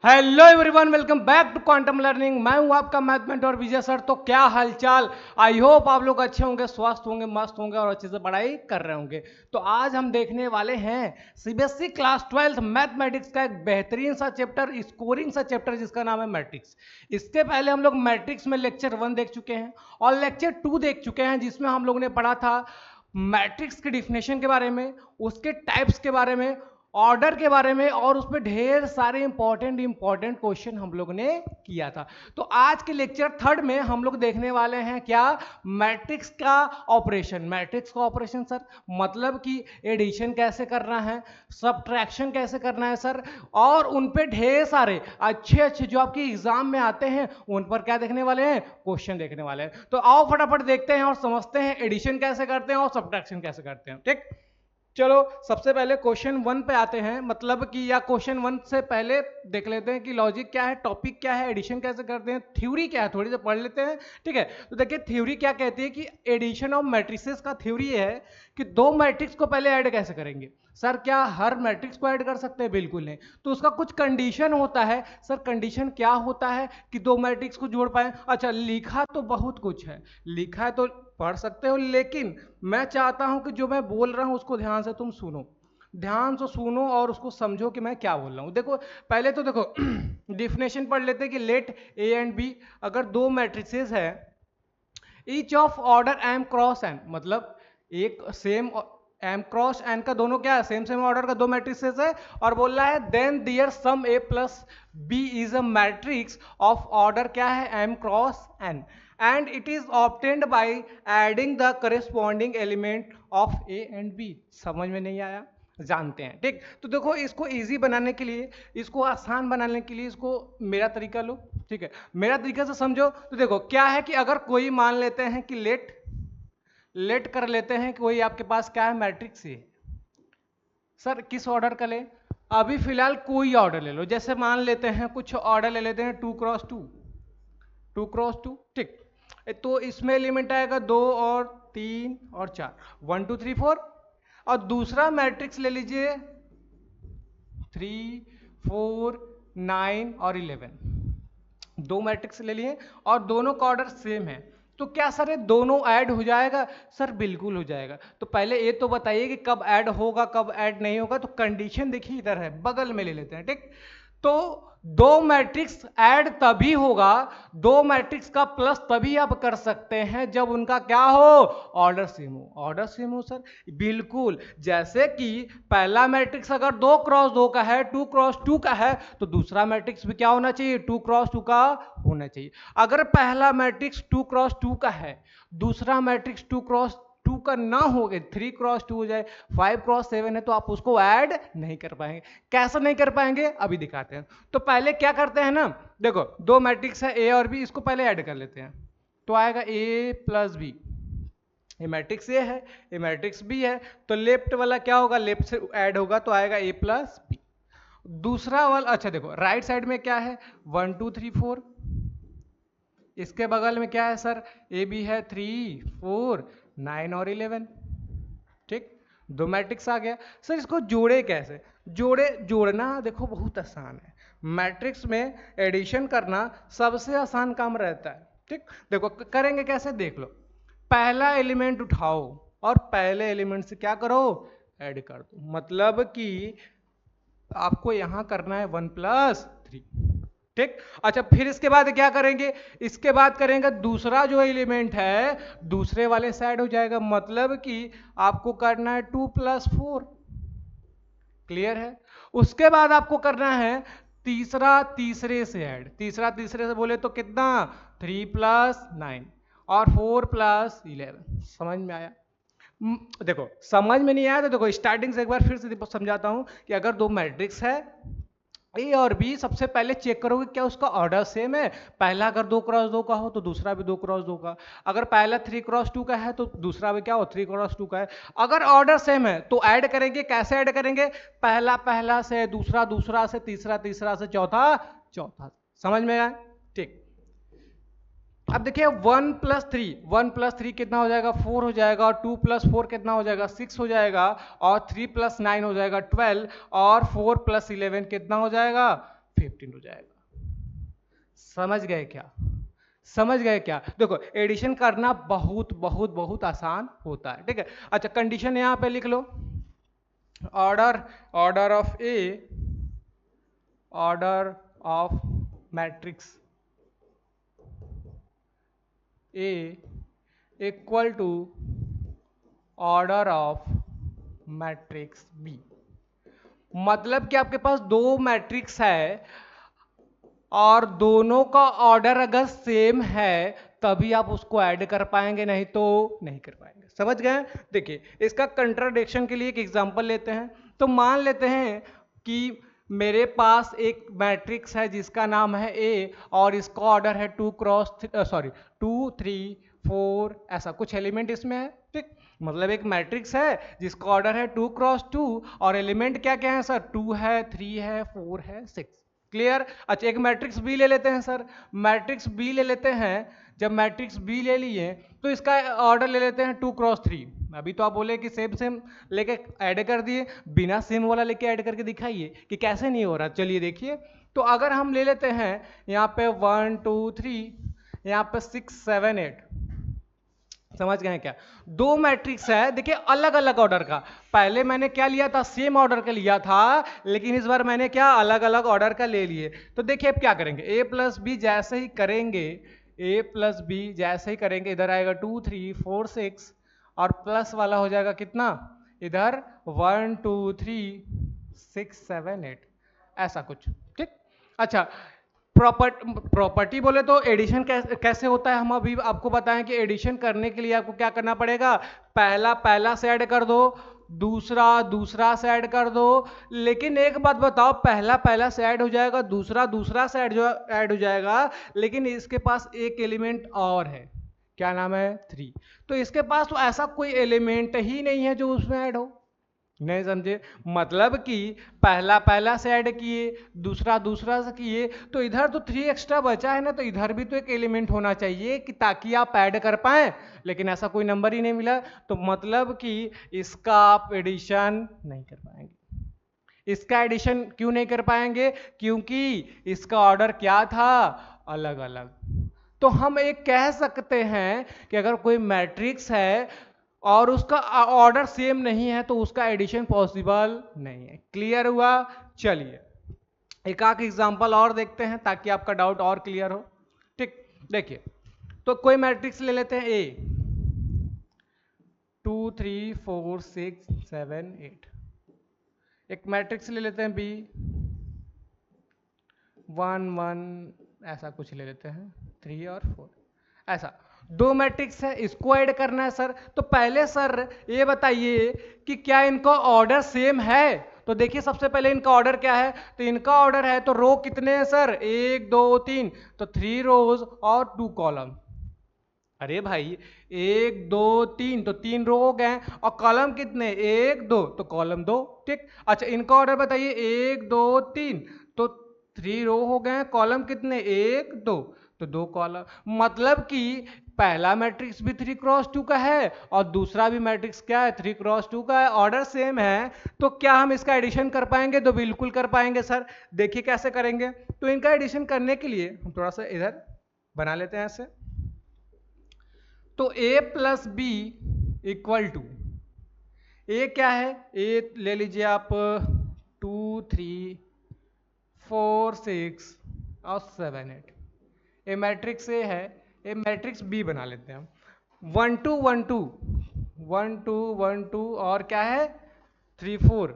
Hello everyone, welcome back to quantum learning. मैं हूं आपका मैथ मेंटर विजय सर। तो क्या हालचाल? आई होप आप लोग अच्छे होंगे, स्वस्थ होंगे, मस्त होंगे और अच्छे से पढ़ाई कर रहे होंगे। तो आज हम देखने वाले हैं सीबीएसई क्लास 12 मैथमेटिक्स का एक बेहतरीन सा चैप्टर, स्कोरिंग सा चैप्टर जिसका नाम है मैट्रिक्स। इसके पहले हम लोग मैट्रिक्स में लेक्चर 1 देख चुके हैं और लेक्चर 2 देख चुके हैं, जिसमें हम लोग ने पढ़ा था मैट्रिक्स के डिफिनेशन के बारे में, उसके टाइप्स के बारे में, ऑर्डर के बारे में, और उसमें ढेर सारे इंपॉर्टेंट क्वेश्चन हम लोग ने किया था। तो आज के लेक्चर 3 में हम लोग देखने वाले हैं क्या? मैट्रिक्स का ऑपरेशन। मैट्रिक्स का ऑपरेशन सर मतलब कि एडिशन कैसे करना है, सब्ट्रैक्शन कैसे करना है सर, और उन पे ढेर सारे अच्छे अच्छे जो आपके एग्जाम में आते हैं उन पर क्या देखने वाले हैं? क्वेश्चन देखने वाले हैं। तो आओ फटाफट देखते हैं और समझते हैं एडिशन कैसे करते हैं और सब्ट्रैक्शन कैसे करते हैं। ठीक, चलो सबसे पहले क्वेश्चन 1 पे आते हैं। मतलब कि या क्वेश्चन 1 से पहले देख लेते हैं कि लॉजिक क्या है, टॉपिक क्या है, एडिशन कैसे करते हैं, थ्योरी क्या है, थोड़ी सी पढ़ लेते हैं। ठीक है, तो देखिए थ्योरी क्या कहती है कि एडिशन ऑफ मैट्रिसेस का थ्योरी ये है कि दो मैट्रिक्स को पहले ऐड कैसे करेंगे। सर क्या हर मैट्रिक्स को ऐड कर सकते हैं? बिल्कुल नहीं। तो उसका कुछ कंडीशन होता है। सर कंडीशन क्या होता है कि दो मैट्रिक्स को जोड़ पाए? अच्छा, लिखा तो बहुत कुछ है, लिखा है तो पढ़ सकते हो, लेकिन मैं चाहता हूं कि जो मैं बोल रहा हूं उसको ध्यान से तुम सुनो, ध्यान से सुनो और उसको समझो कि मैं क्या बोल रहा हूं। देखो पहले तो देखो डिफिनेशन पढ़ लेते हैं कि लेट ए एंड बी, अगर दो मैट्रिसेस है each of order M cross N, मतलब एक सेम एम क्रॉस एन का दोनों क्या है? सेम सेम ऑर्डर का दो मैट्रिसेस है, और बोल रहा है then their sum A plus B is a matrix of order क्या है? M cross N, and it is obtained by adding the corresponding element of A and B. समझ में नहीं आया? जानते हैं। ठीक, तो देखो इसको इजी बनाने के लिए, इसको आसान बनाने के लिए, इसको मेरा तरीका लो। ठीक है, मेरा तरीका से समझो। तो देखो क्या है कि अगर कोई मान लेते हैं कि लेट लेट कर लेते हैं कोई आपके पास क्या है? मैट्रिक्स है। सर किस ऑर्डर का ले? अभी फिलहाल कोई ऑर्डर ले लो, जैसे मान लेते हैं कुछ ऑर्डर ले लेते हैं 2x2, 2x2। ठीक, तो इसमें एलिमेंट आएगा 2 और 3 और 4, 1 2 3 4। और दूसरा मैट्रिक्स ले लीजिए 3 4 9 और 11, दो मैट्रिक्स ले लिए और दोनों का ऑर्डर सेम है। तो क्या सर ये दोनों ऐड हो जाएगा? सर बिल्कुल हो जाएगा। तो पहले ये तो बताइए कि कब ऐड होगा कब ऐड नहीं होगा। तो कंडीशन देखिए इधर है, बगल में ले लेते हैं। ठीक, तो दो मैट्रिक्स ऐड तभी होगा, दो मैट्रिक्स का प्लस तभी आप कर सकते हैं जब उनका क्या हो? ऑर्डर सेम हो। ऑर्डर सेम हो सर, बिल्कुल। जैसे कि पहला मैट्रिक्स अगर 2x2 का है, 2x2 का है, तो दूसरा मैट्रिक्स भी क्या होना चाहिए? 2x2 का होना चाहिए। अगर पहला मैट्रिक्स 2x2 का है, दूसरा मैट्रिक्स 2x2 का ना हो गए, 3x2 हो जाए, 5x7 है, तो आप उसको ऐड नहीं कर पाएंगे। कैसे नहीं कर पाएंगे अभी दिखाते हैं। तो पहले क्या करते हैं ना, देखो दो मैट्रिक्स है ए और बी, इसको पहले ऐड कर लेते हैं। तो आएगा ए प्लस बी, ये मैट्रिक्स ए है, ये मैट्रिक्स बी है, तो लेफ्ट वाला क्या होगा? लेफ्ट से ऐड होगा तो आएगा ए प्लस बी। दूसरा वाला, अच्छा देखो राइट साइड में क्या है? 1 2 3 4, इसके बगल में क्या है सर? ए बी है 3 4 9 और 11। ठीक, दो मैट्रिक्स आ गया। सर इसको जोड़े कैसे? जोड़ना देखो बहुत आसान है। मैट्रिक्स में एडिशन करना सबसे आसान काम रहता है। ठीक, देखो करेंगे कैसे, देख लो। पहला एलिमेंट उठाओ और पहले एलिमेंट से क्या करो? ऐड कर दो। मतलब कि आपको यहां करना है 1+3। ठीक, अच्छा फिर इसके बाद क्या करेंगे? इसके बाद करेंगे दूसरा जो एलिमेंट है दूसरे वाले से ऐड हो जाएगा, मतलब कि आपको करना है 2+4। क्लियर है? उसके बाद आपको करना है तीसरा तीसरे से ऐड। तीसरा तीसरे से बोले तो कितना? 3+9 और 4+11। समझ में आया? देखो समझ में नहीं आया तो देखो स्टार्टिंग से एक बार फिर से समझाता हूं कि अगर दो मैट्रिक्स है ए और बी, सबसे पहले चेक करोगे क्या उसका ऑर्डर सेम है। पहला अगर 2x2 का हो तो दूसरा भी 2x2 का, अगर पहला 3x2 का है तो दूसरा भी क्या हो? 3x2 का है। अगर ऑर्डर सेम है तो ऐड करेंगे। कैसे ऐड करेंगे? पहला पहला से, दूसरा दूसरा से, तीसरा तीसरा से, चौथा चौथा से। समझ में आया? ठीक, अब देखिए 1+3 कितना हो जाएगा? 4 हो जाएगा, और 2+4 कितना हो जाएगा? 6 हो जाएगा, और 3+9 हो जाएगा 12, और 4+11 कितना हो जाएगा? 15 हो जाएगा। समझ गए क्या? समझ गए क्या? देखो एडिशन करना बहुत बहुत बहुत आसान होता है, ठीक है। अच्छा कंडीशन यहां पे लिख लो, order order of A, order of matrix A equal to order of matrix B. मतलब कि आपके पास दो मैट्रिक्स है और दोनों का ऑर्डर अगर सेम है तभी आप उसको ऐड कर पाएंगे, नहीं तो नहीं कर पाएंगे। समझ गए? देखिए इसका कंट्राडिक्शन के लिए एक एग्जांपल लेते हैं। तो मान लेते हैं कि मेरे पास एक मैट्रिक्स है जिसका नाम है ए और इसका ऑर्डर है 2 3 4 ऐसा कुछ एलिमेंट इसमें है, ठीक। मतलब एक मैट्रिक्स है जिसका ऑर्डर है 2 x 2 और एलिमेंट क्या क्या है सर, 2 है, 3 है, 4 है, 6। क्लियर? अच्छा एक मैट्रिक्स बी ले लेते हैं सर, मैट्रिक्स बी ले लेते हैं। जब मैट्रिक्स बी ले लिए तो इसका ऑर्डर ले लेते हैं 2 x 3। अभी तो आप बोले कि सेम सेम लेके ऐड कर दिए, बिना सेम वाला लेके ऐड करके दिखाइए कि कैसे नहीं हो रहा। चलिए देखिए, तो अगर हम ले लेते हैं यहाँ पे 1 2 3, यहाँ पे 6 7 8। समझ गए क्या? दो मैट्रिक्स है, देखिए अलग अलग ऑर्डर का। पहले मैंने क्या लिया था, सेम ऑर्डर का लिया था, लेकिन इस बार मैंने क्या अलग अलग ऑर्डर का ले लिए। तो देखिए अब क्या करेंगे, ए प्लस बी जैसे ही करेंगे, ए प्लस बी जैसे ही करेंगे, इधर आएगा 2 3 4 6 और प्लस वाला हो जाएगा कितना, इधर 1 2 3 6 7 8 ऐसा कुछ, ठीक। अच्छा प्रॉपर्टी बोले तो एडिशन कैसे होता है, हम अभी आपको बताएं कि एडिशन करने के लिए आपको क्या करना पड़ेगा, पहला पहला से ऐड कर दो, दूसरा दूसरा से ऐड कर दो। लेकिन एक बात बताओ, पहला पहला से ऐड हो जाएगा, दूसरा दूसरा से ऐड हो जाएगा, लेकिन इसके पास एक एलिमेंट और है, क्या नाम है, 3। तो इसके पास तो ऐसा कोई एलिमेंट ही नहीं है जो उसमें ऐड हो। नहीं समझे? मतलब कि पहला पहला से ऐड किए, दूसरा दूसरा से किए, तो इधर तो 3 एक्स्ट्रा बचा है ना, तो इधर भी तो एक एलिमेंट होना चाहिए कि ताकि आप ऐड कर पाए, लेकिन ऐसा कोई नंबर ही नहीं मिला। तो मतलब कि इसका आप एडिशन नहीं कर पाएंगे। इसका एडिशन क्यों नहीं कर पाएंगे? क्योंकि इसका ऑर्डर क्या था, अलग अलग। तो हम एक कह सकते हैं कि अगर कोई मैट्रिक्स है और उसका ऑर्डर सेम नहीं है तो उसका एडिशन पॉसिबल नहीं है। क्लियर हुआ? चलिए एक आध एग्जांपल और देखते हैं ताकि आपका डाउट और क्लियर हो, ठीक। देखिए तो कोई मैट्रिक्स ले लेते हैं ए, 2 3 4 6 7 8। एक मैट्रिक्स ले लेते हैं बी, 1 1 ऐसा कुछ ले लेते हैं, 3 और 4 ऐसा। दो मैट्रिक्स है, इसको ऐड करना है सर। तो पहले सर ये बताइए कि क्या इनका ऑर्डर सेम है। तो देखिए सबसे पहले इनका ऑर्डर क्या है, तो इनका ऑर्डर है, तो रो कितने हैं सर, 1 2 3, तो 3 रोज और 2 कॉलम। अरे भाई 1 2 3 तो 3 रो हो गए, और कॉलम कितने, 1 2, तो कॉलम 2, ठीक। अच्छा इनका ऑर्डर बताइए, 1 2 3, तो 3 रो हो गए, कॉलम कितने, 1 2, तो 2 कॉलम। मतलब कि पहला मैट्रिक्स भी 3 क्रॉस 2 का है और दूसरा भी मैट्रिक्स क्या है, 3 क्रॉस 2 का है, ऑर्डर सेम है। तो क्या हम इसका एडिशन कर पाएंगे? तो बिल्कुल कर पाएंगे सर। देखिए कैसे करेंगे, तो इनका एडिशन करने के लिए हम थोड़ा सा इधर बना लेते हैं ऐसे। तो a plus B equal to, A क्या है, ए ले लीजिए आप 2 3 4 6 और 7 8। ए मैट्रिक्स ए है, ए मैट्रिक्स बी बना लेते हैं हम। 1 2 1 2 1 2 1 2 और क्या है, 3 4,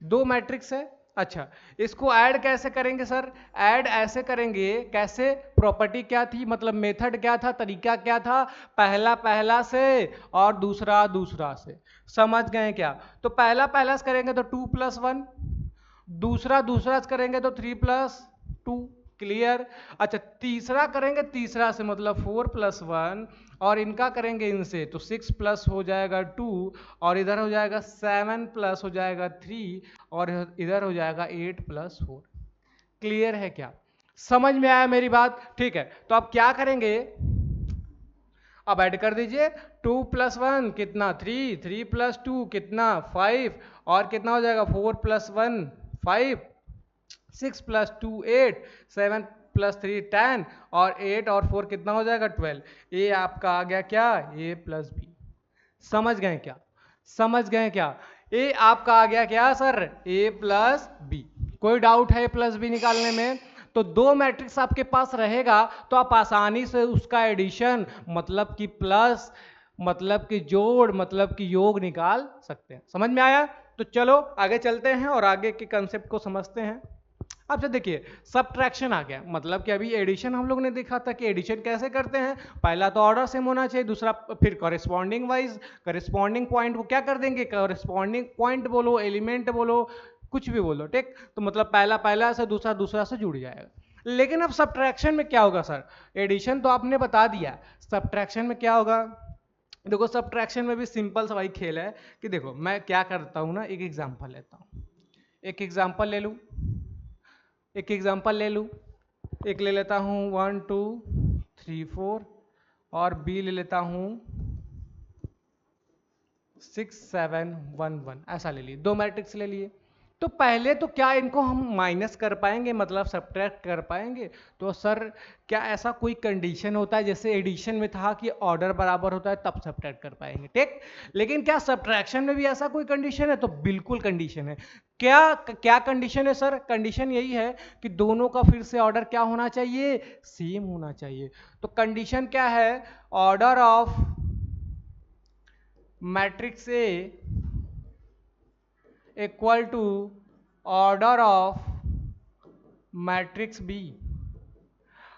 दो मैट्रिक्स है। अच्छा इसको ऐड कैसे करेंगे सर, ऐड ऐसे करेंगे, कैसे, प्रॉपर्टी क्या थी, मतलब मेथड क्या था, तरीका क्या था, पहला पहला से और दूसरा दूसरा से। समझ गए क्या? तो पहला पहला से करेंगे तो 2 + 1, दूसरा दूसरा से करेंगे तो 3 + 2। क्लियर? अच्छा तीसरा करेंगे तीसरा से, मतलब 4 + 1, और इनका करेंगे इनसे तो 6 प्लस हो जाएगा 2, और इधर हो जाएगा 7 प्लस हो जाएगा 3, और इधर हो जाएगा 8 + 4। क्लियर है क्या? समझ में आया मेरी बात? ठीक है, तो आप क्या करेंगे, अब ऐड कर दीजिए, 2 + 1 कितना, 3, 3 + 2 कितना, 5, और कितना हो जाएगा, 4 + 1 5, 6 प्लस 2 8, 7 प्लस 3 10, और 8 और 4 कितना हो जाएगा 12। ए आपका आ गया क्या, ए प्लस बी। समझ गए क्या, समझ गए क्या। ए आपका आ गया क्या सर, ए प्लस बी। कोई डाउट है ए प्लस बी निकालने में। तो दो मैट्रिक्स आपके पास रहेगा तो आप आसानी से उसका एडिशन मतलब कि प्लस मतलब कि जोड़ मतलब कि योग निकाल सकते हैं। समझ में आया। तो चलो आगे चलते हैं और आगे के कंसेप्ट को समझते हैं। अब से देखिए सब्ट्रैक्शन आ गया, मतलब कि अभी एडिशन हम लोग ने देखा था कि एडिशन कैसे करते हैं। पहला तो ऑर्डर सेम होना चाहिए, दूसरा फिर कॉरेस्पॉन्डिंग वाइज, कॉरेस्पॉन्डिंग पॉइंट को क्या कर देंगे, कॉरेस्पॉन्डिंग पॉइंट बोलो, एलिमेंट बोलो, कुछ भी बोलो, ठीक। तो मतलब पहला पहला से दूसरा दूसरा से जुड़ जाएगा। लेकिन अब सब्ट्रैक्शन में क्या होगा सर, एडिशन तो आपने बता दिया, सब्ट्रैक्शन में क्या होगा। देखो सब्ट्रैक्शन में भी सिंपल सा वही खेल है कि देखो मैं क्या करता हूँ ना, एक एग्जांपल लेता हूँ, एक एग्जांपल ले लूँ, एक एग्जांपल ले लूँ, एक ले लेता हूँ 1 2 3 4, और बी ले लेता हूँ 6 7 1 1, ऐसा ले लिए, दो मैट्रिक्स ले लिए। तो पहले तो क्या इनको हम माइनस कर पाएंगे, मतलब सब्ट्रैक्ट कर पाएंगे। तो सर क्या ऐसा कोई कंडीशन होता है, जैसे एडिशन में था कि ऑर्डर बराबर होता है तब सब्ट्रैक्ट कर पाएंगे, ठीक। लेकिन क्या सब्ट्रैक्शन में भी ऐसा कोई कंडीशन है, तो बिल्कुल कंडीशन है। क्या क्या कंडीशन है सर, कंडीशन यही है कि दोनों का फिर से ऑर्डर क्या होना चाहिए, सेम होना चाहिए। तो कंडीशन क्या है, order of matrix A equal to order of matrix B.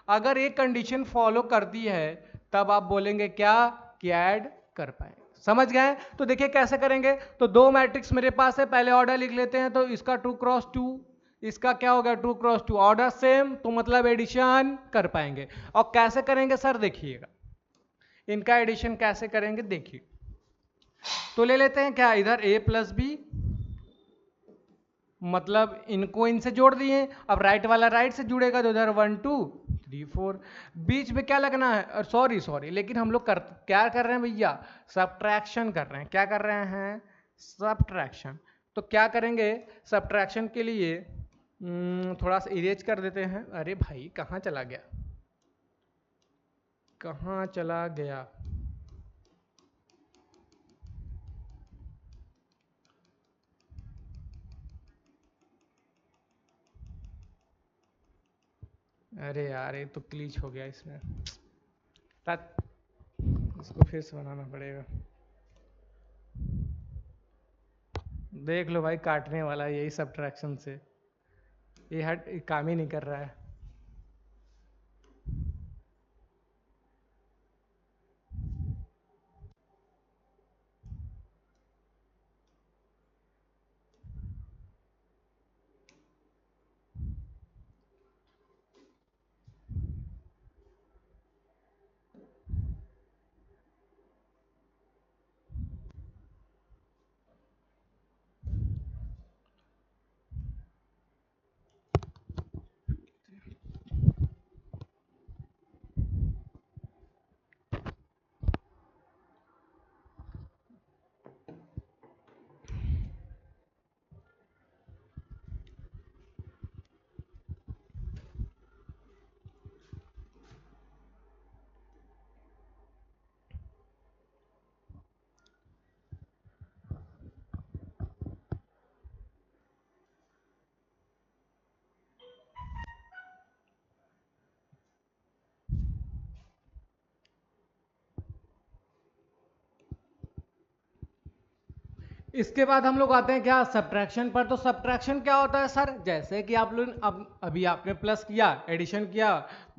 अगर एक कंडीशन फॉलो करती है तब आप बोलेंगे क्या, कि ऐड कर पाए। समझ गए। तो देखिए कैसे करेंगे। तो दो मैट्रिक्स मेरे पास है, पहले ऑर्डर लिख लेते हैं। तो इसका 2x2, इसका क्या हो गया 2x2, ऑर्डर सेम, तो मतलब एडिशन कर पाएंगे। और कैसे करेंगे सर, देखिएगा इनका एडिशन कैसे करेंगे देखिए। तो ले लेते हैं क्या, इधर a प्लस बी, मतलब इनको इनसे जोड़ दिए। अब राइट वाला राइट से जुड़ेगा तो इधर 1 2 3 4, बीच में क्या लगना है, सॉरी सॉरी, लेकिन हम लोग क्या कर रहे हैं भैया, सब्ट्रैक्शन कर रहे हैं। क्या कर रहे हैं, सब्ट्रैक्शन। तो क्या करेंगे सब्ट्रैक्शन के लिए, थोड़ा सा इरेज कर देते हैं। अरे भाई कहाँ चला गया, कहाँ चला गया। अरे यार ये तो क्लीच हो गया इसमें, इसको फिर से बनाना पड़ेगा। देख लो भाई काटने वाला है, यही सब्ट्रैक्शन से ये हट ये काम ही नहीं कर रहा है। इसके बाद हम लोग आते हैं क्या, सब्ट्रैक्शन पर। तो सब्ट्रैक्शन क्या होता है सर, जैसे कि आप लोग अब अभी आपने प्लस किया, एडिशन किया,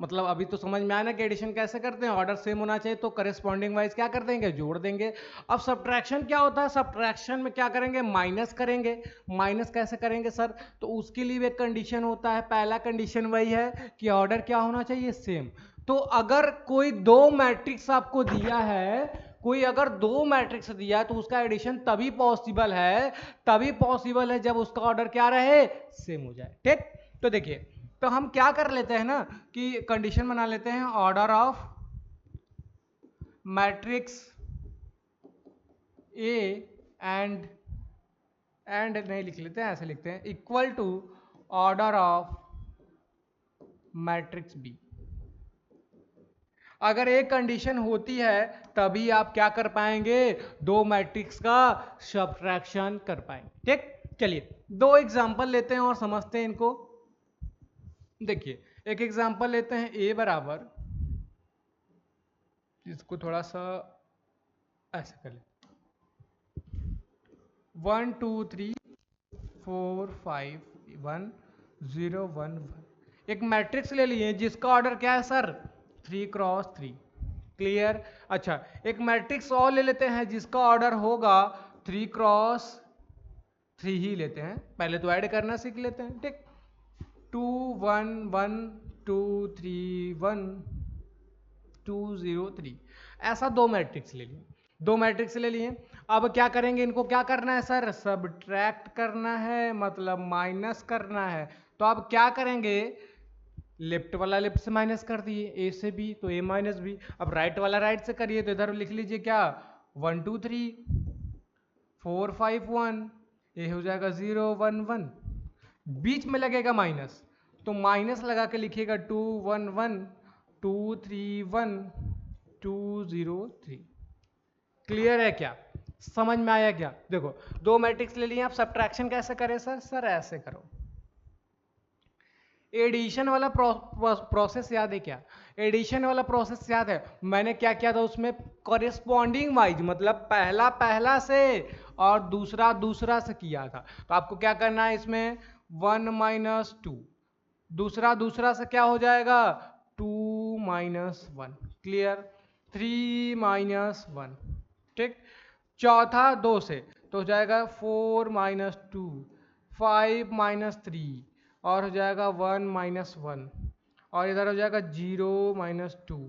मतलब अभी तो समझ में आया ना कि एडिशन कैसे करते हैं, ऑर्डर सेम होना चाहिए तो करेस्पॉन्डिंग वाइज क्या कर देंगे, जोड़ देंगे। अब सब्ट्रैक्शन क्या होता है, सब्ट्रैक्शन में क्या करेंगे, माइनस करेंगे। माइनस कैसे करेंगे सर, तो उसके लिए भी एक कंडीशन होता है। पहला कंडीशन वही है कि ऑर्डर क्या होना चाहिए, सेम। तो अगर कोई दो मैट्रिक्स आपको दिया है, कोई अगर दो मैट्रिक्स दिया है तो उसका एडिशन तभी पॉसिबल है, तभी पॉसिबल है जब उसका ऑर्डर क्या रहे, सेम हो जाए, ठीक। तो देखिए, तो हम क्या कर लेते हैं ना कि कंडीशन बना लेते हैं, order of matrix A and नहीं लिख लेते हैं, ऐसे लिखते हैं, equal to order of matrix B. अगर एक कंडीशन होती है तभी आप क्या कर पाएंगे, दो मैट्रिक्स का सब्ट्रैक्शन कर पाएंगे। ठीक, चलिए दो एग्जांपल लेते हैं और समझते हैं इनको। देखिए एक एग्जांपल लेते हैं, ए बराबर, इसको थोड़ा सा ऐसे कर ले, 1 2 3 4 5 1 0 1 1। एक मैट्रिक्स ले लिए जिसका ऑर्डर क्या है सर, 3 × 3। क्लियर। अच्छा एक मैट्रिक्स और ले लेते हैं जिसका ऑर्डर होगा 3 × 3 ही लेते हैं, पहले तो ऐड करना सीख लेते हैं। ठीक, 2 1 1 2 3 1 2 0 3, ऐसा दो मैट्रिक्स ले लिए, दो मैट्रिक्स ले लिए। अब क्या करेंगे, इनको क्या करना है सर, सबट्रैक्ट करना है, मतलब माइनस करना है। तो अब क्या करेंगे, लेफ्ट वाला लेफ्ट से माइनस कर दिए, ए से बी तो ए माइनस बी। अब राइट वाला राइट से करिए, तो इधर लिख लीजिए क्या, 1 2 3 4 5 1, ये हो जाएगा 0 1 1, बीच में लगेगा माइनस, तो माइनस लगा के लिखिएगा 2 1 1 2 3 1 2 0 3। क्लियर है क्या, समझ में आया क्या? देखो दो मैट्रिक्स ले लिए, आप सब्ट्रैक्शन कैसे करें सर, सर ऐसे करो। एडिशन वाला प्रोसेस याद है क्या, एडिशन वाला प्रोसेस याद है, मैंने क्या किया था उसमें, कॉरेस्पॉन्डिंग वाइज, मतलब पहला पहला से और दूसरा दूसरा से किया था। तो आपको क्या करना है इसमें, 1 - 2, दूसरा दूसरा से क्या हो जाएगा, 2 - 1। क्लियर, 3 - 1। ठीक, चौथा 2 से तो हो जाएगा 4 - 2, 5 - 3, और हो जाएगा 1 - 1, और इधर हो जाएगा 0 - 2,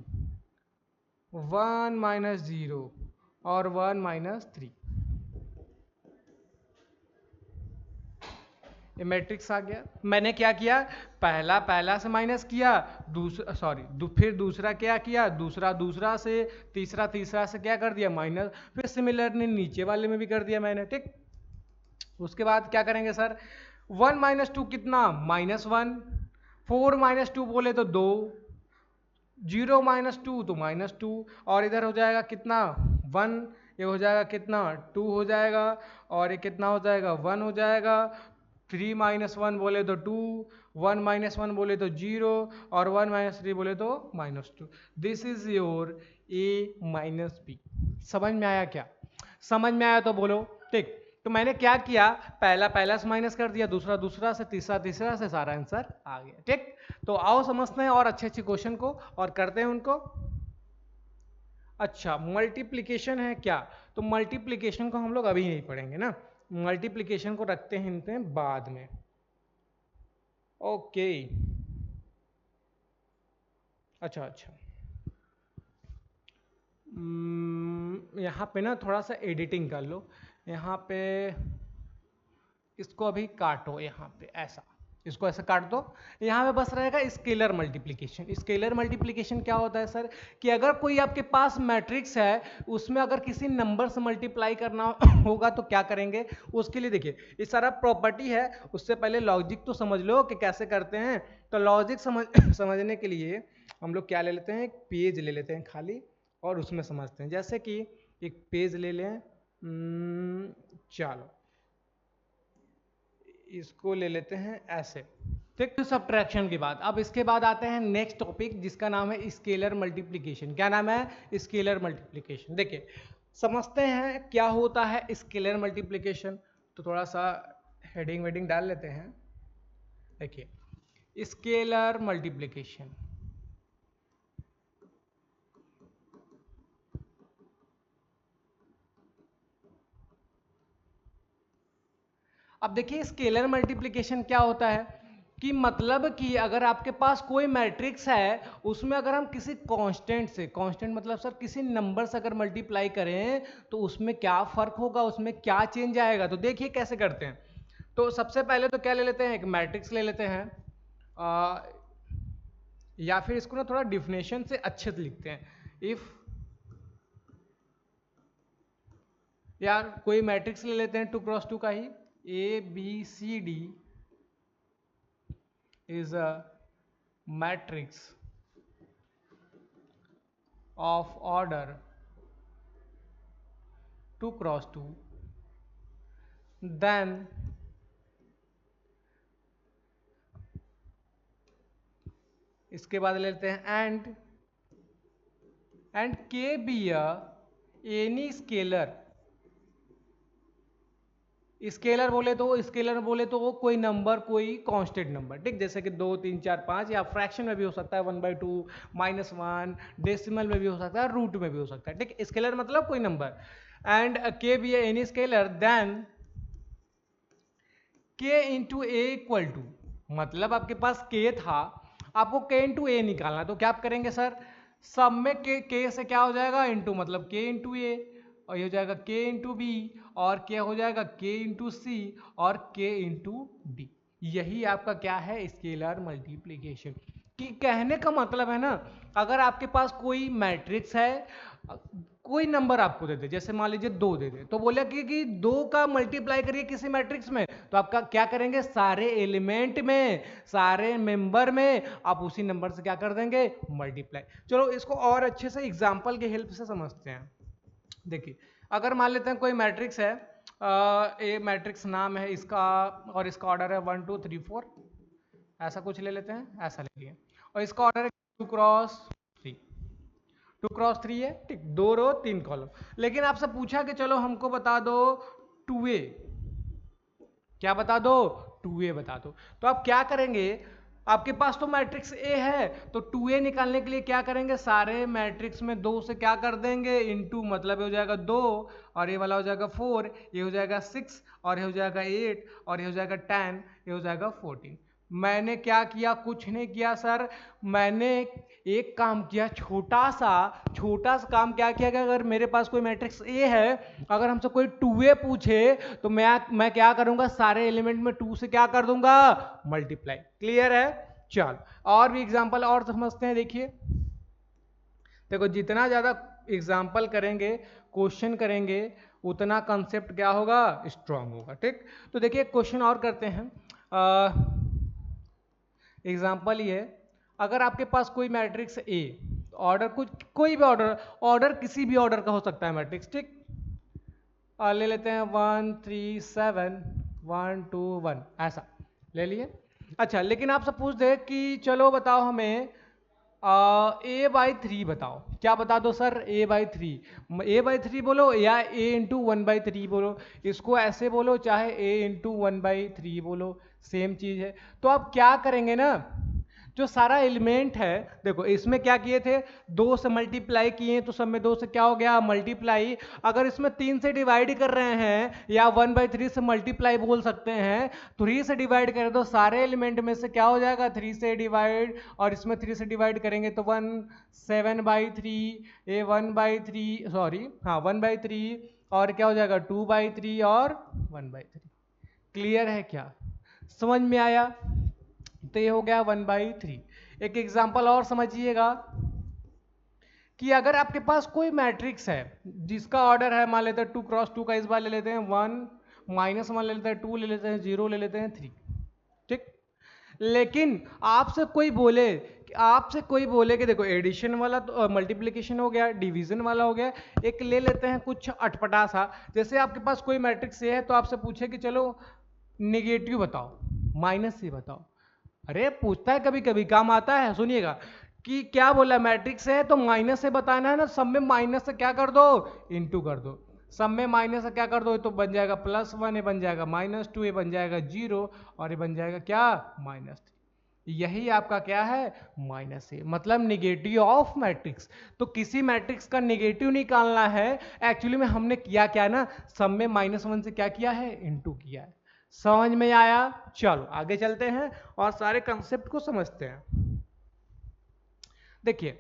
1 - 0 और 1 - 3। ये मैट्रिक्स आ गया। मैंने क्या किया, पहला पहला से माइनस किया, दूसरा फिर दूसरा क्या किया, दूसरा दूसरा से, तीसरा तीसरा से क्या कर दिया, माइनस, फिर सिमिलरली नीचे वाले में भी कर दिया मैंने। ठीक, उसके बाद क्या करेंगे सर, 1 - 2 कितना, -1, 4 - 2 बोले तो 2, 0 - 2 तो -2, और इधर हो जाएगा कितना, 1, ये हो जाएगा कितना, 2 हो जाएगा, और ये कितना हो जाएगा, 1 हो जाएगा। 3 - 1 बोले तो 2, 1 - 1 बोले तो 0, और 1 - 3 बोले तो -2। This is your A minus B. समझ में आया क्या, समझ में आया तो बोलो। ठीक, तो मैंने क्या किया, पहला पहला से माइनस कर दिया, दूसरा दूसरा से, तीसरा तीसरा से, सारा आंसर आ गया। ठीक, तो आओ समझते हैं और अच्छे अच्छे क्वेश्चन को और करते हैं उनको। अच्छा मल्टीप्लिकेशन है क्या, तो मल्टीप्लिकेशन को हम लोग अभी नहीं पढ़ेंगे ना, मल्टीप्लिकेशन को रखते हैं बाद में। ओके, अच्छा अच्छा, यहाँ पे ना थोड़ा सा एडिटिंग कर लो, यहाँ पे इसको अभी काटो, यहाँ पे ऐसा, इसको ऐसे काट दो। यहाँ पे बस रहेगा स्केलर मल्टीप्लिकेशन। स्केलर मल्टीप्लिकेशन क्या होता है सर, कि अगर कोई आपके पास मैट्रिक्स है, उसमें अगर किसी नंबर से मल्टीप्लाई करना होगा तो क्या करेंगे, उसके लिए देखिए ये सारा प्रॉपर्टी है। उससे पहले लॉजिक तो समझ लो कि कैसे करते हैं। तो लॉजिक समझने के लिए हम लोग क्या ले लेते हैं, एक पेज ले लेते हैं खाली, और उसमें समझते हैं। जैसे कि एक पेज ले लें, चलो इसको ले लेते हैं ऐसे। ठीक, सब्ट्रैक्शन के बाद अब इसके बाद आते हैं नेक्स्ट टॉपिक, जिसका नाम है स्केलर मल्टीप्लिकेशन। क्या नाम है, स्केलर मल्टीप्लिकेशन। देखिए समझते हैं क्या होता है स्केलर मल्टीप्लिकेशन। तो थोड़ा सा हेडिंग वेडिंग डाल लेते हैं। देखिए स्केलर मल्टीप्लिकेशन, अब देखिए स्केलर मल्टीप्लिकेशन क्या होता है, कि मतलब कि अगर आपके पास कोई मैट्रिक्स है, उसमें अगर हम किसी कांस्टेंट से, कांस्टेंट मतलब सर किसी नंबर से अगर मल्टीप्लाई करें, तो उसमें क्या फर्क होगा, उसमें क्या चेंज आएगा। तो देखिए कैसे करते हैं। तो सबसे पहले तो क्या ले लेते हैं, एक मैट्रिक्स ले लेते हैं, या फिर इसको ना थोड़ा डिफिनेशन से अच्छे से लिखते हैं। इफ, यार कोई मैट्रिक्स ले लेते हैं 2 × 2 का ही, A B C D is a matrix of order 2 cross 2, then इसके बाद लेते हैं एंड के बी एनी स्केलर। स्केलर बोले तो वो कोई नंबर, कोई कांस्टेंट नंबर, ठीक, जैसे कि 2 3 4 5, या फ्रैक्शन में भी हो सकता है 1/2, -1, डेसिमल में भी हो सकता है, रूट में भी हो सकता है, ठीक। स्केलर मतलब कोई नंबर। एंड के बी एनी स्केलर देन के इंटू ए इक्वल टू, मतलब आपके पास के था, आपको के इंटू ए निकालना, तो क्या आप करेंगे सर, सब में के से क्या हो जाएगा, इंटू, मतलब के इंटू ए, और ये हो जाएगा के इंटू बी, और क्या हो जाएगा के इंटू सी, और के इंटू डी। यही आपका क्या है, स्केलर मल्टीप्लीकेशन। कि कहने का मतलब है ना, अगर आपके पास कोई मैट्रिक्स है, कोई नंबर आपको दे दे, जैसे मान लीजिए 2 दे दे, तो बोले कि 2 का मल्टीप्लाई करिए किसी मैट्रिक्स में, तो आपका क्या करेंगे, सारे एलिमेंट में, सारे मेंबर में आप उसी नंबर से क्या कर देंगे, मल्टीप्लाई। चलो इसको और अच्छे से एग्जांपल की हेल्प से समझते हैं। देखिए, अगर मान लेते हैं कोई मैट्रिक्स है, ए मैट्रिक्स नाम है इसका, और इसका ऑर्डर है 1 2 3 4, ऐसा कुछ ले लेते हैं, ऐसा ले लिए, और इसका ऑर्डर है 2 क्रॉस 3, 2 क्रॉस 3 है, ठीक, 2 रो 3 कॉलम। लेकिन आपसे पूछा कि चलो हमको बता दो 2a, क्या बता दो, 2a बता दो। तो आप क्या करेंगे, आपके पास तो मैट्रिक्स ए है, तो 2a निकालने के लिए क्या करेंगे, सारे मैट्रिक्स में 2 से क्या कर देंगे, इनटू, मतलब ये हो जाएगा 2, और ये वाला हो जाएगा 4, ये हो जाएगा 6, और ये हो जाएगा 8, और ये हो जाएगा 10, ये हो जाएगा 14। मैंने क्या किया, कुछ नहीं किया सर, मैंने एक काम किया, छोटा सा काम क्या किया कि अगर मेरे पास कोई मैट्रिक्स ए है, अगर हमसे कोई 2a पूछे, तो मैं क्या करूंगा, सारे एलिमेंट में 2 से क्या कर दूंगा, मल्टीप्लाई। क्लियर है। चल और भी एग्जांपल और समझते हैं। देखिए, देखो, जितना ज्यादा एग्जांपल करेंगे, क्वेश्चन करेंगे, उतना कंसेप्ट क्या होगा, स्ट्रांग होगा, ठीक। तो देखिए क्वेश्चन और करते हैं। एग्जाम्पल ये, अगर आपके पास कोई मैट्रिक्स ए, ऑर्डर कुछ, कोई भी ऑर्डर किसी भी ऑर्डर का हो सकता है मैट्रिक्स, ठीक, ले लेते हैं 1 3 7 1 2 1, ऐसा ले लिए। अच्छा, लेकिन आपसे पूछ दे कि चलो बताओ हमें a/3 बताओ, क्या बता दो सर, a/3 बोलो, या a/1/3 बोलो, इसको ऐसे बोलो, चाहे a/1/3 बोलो, सेम चीज है। तो आप क्या करेंगे ना, जो सारा एलिमेंट है, देखो इसमें क्या किए थे, 2 से मल्टीप्लाई किए, तो सब में 2 से क्या हो गया, मल्टीप्लाई। अगर इसमें 3 से डिवाइड कर रहे हैं, या 1/3 से मल्टीप्लाई बोल सकते हैं, 3 से डिवाइड करें तो सारे एलिमेंट में से क्या हो जाएगा, 3 से डिवाइड, और इसमें 3 से डिवाइड करेंगे तो 1 7/3, ए 1/3, सॉरी हाँ 1/3, और क्या हो जाएगा 2/3 और 1/3। क्लियर है क्या, समझ में आया। तो ये हो गया 1/3। एक एग्जांपल और समझिएगा, कि अगर आपके पास कोई मैट्रिक्स है जिसका ऑर्डर है, मान लेते हैं 2 क्रॉस 2 का, इस बार ले लेते हैं 1 -1 ले लेते हैं, 2 ले लेते हैं, 0 ले लेते हैं, 3, ठीक। लेकिन आपसे कोई बोले कि देखो एडिशन वाला तो मल्टीप्लिकेशन हो गया, डिवीजन वाला हो गया, एक ले लेते हैं कुछ अटपटा सा, जैसे आपके पास कोई मैट्रिक्स है, तो आपसे पूछे कि चलो निगेटिव बताओ, माइनस से बताओ। अरे पूछता है, कभी कभी काम आता है। सुनिएगा कि क्या बोला, मैट्रिक्स है तो माइनस से बताना है ना, सब में माइनस से क्या कर दो, इनटू कर दो, सब में माइनस से क्या कर दो, तो बन जाएगा +1, ये बन जाएगा -2, ये बन जाएगा 0, और ये बन जाएगा क्या, -3। यही आपका क्या है, माइनस है, मतलब निगेटिव ऑफ मैट्रिक्स। तो किसी मैट्रिक्स का निगेटिव निकालना है, एक्चुअली में हमने किया क्या ना, सब में -1 से क्या किया है, इनटू किया है। समझ में आया। चलो आगे चलते हैं और सारे कंसेप्ट को समझते हैं। देखिए,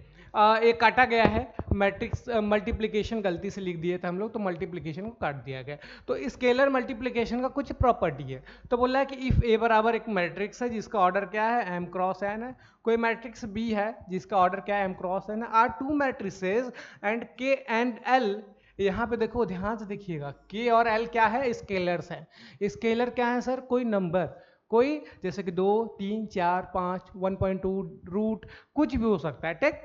एक काटा गया है मैट्रिक्स, मल्टीप्लिकेशन गलती से लिख दिए थे हम लोग, तो मल्टीप्लिकेशन को काट दिया गया। तो स्केलर मल्टीप्लिकेशन का कुछ प्रॉपर्टी है। तो बोला है कि इफ ए बराबर एक मैट्रिक्स है जिसका ऑर्डर क्या है, m क्रॉस n है, कोई मैट्रिक्स बी है जिसका ऑर्डर क्या है, m क्रॉस n है, आर टू मैट्रिसेस एंड के एंड एल, यहाँ पे देखो ध्यान से देखिएगा, के और एल क्या है, स्केलर्स है। स्केलर क्या है सर, कोई नंबर, कोई, जैसे कि 2, 3, 4, 5, 1.2, रूट, कुछ भी हो सकता है, ठीक।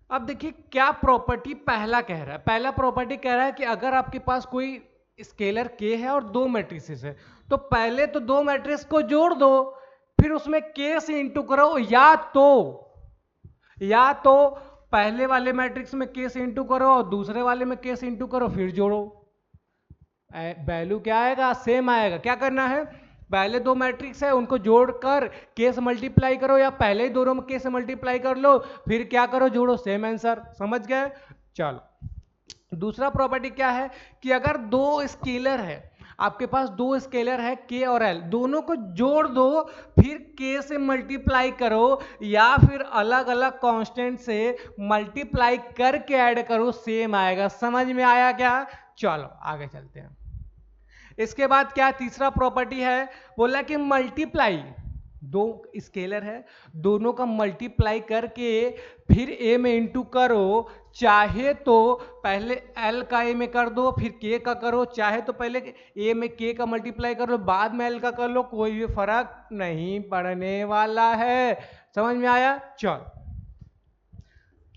अब देखिए क्या प्रॉपर्टी पहला कह रहा है। पहला प्रॉपर्टी कह रहा है कि अगर आपके पास कोई स्केलर के है और दो मैट्रिसेस है, तो पहले तो दो मैट्रिक्स को जोड़ दो, फिर उसमें के से इंटू करो, या तो पहले वाले मैट्रिक्स में के से इंटू करो और दूसरे वाले में के से इंटू करो, फिर जोड़ो, वैल्यू क्या आएगा, सेम आएगा। क्या करना है, पहले दो मैट्रिक्स है उनको जोड़कर के से मल्टीप्लाई करो, या पहले ही दोनों में के से मल्टीप्लाई कर लो, फिर क्या करो, जोड़ो, सेम आंसर। समझ गए। चलो दूसरा प्रॉपर्टी क्या है कि अगर दो स्केलर है, आपके पास दो स्केलर है के और एल, दोनों को जोड़ दो, फिर के से मल्टीप्लाई करो, या फिर अलग अलग कांस्टेंट से मल्टीप्लाई करके ऐड करो, सेम आएगा। समझ में आया क्या। चलो आगे चलते हैं। इसके बाद क्या तीसरा प्रॉपर्टी है, बोला कि मल्टीप्लाई, दो स्केलर है, दोनों का मल्टीप्लाई करके फिर ए में इंटू करो, चाहे तो पहले एल का ए में कर दो फिर के का करो, चाहे तो पहले ए में के का मल्टीप्लाई कर लो बाद में एल का कर लो, कोई भी फर्क नहीं पड़ने वाला है। समझ में आया। चल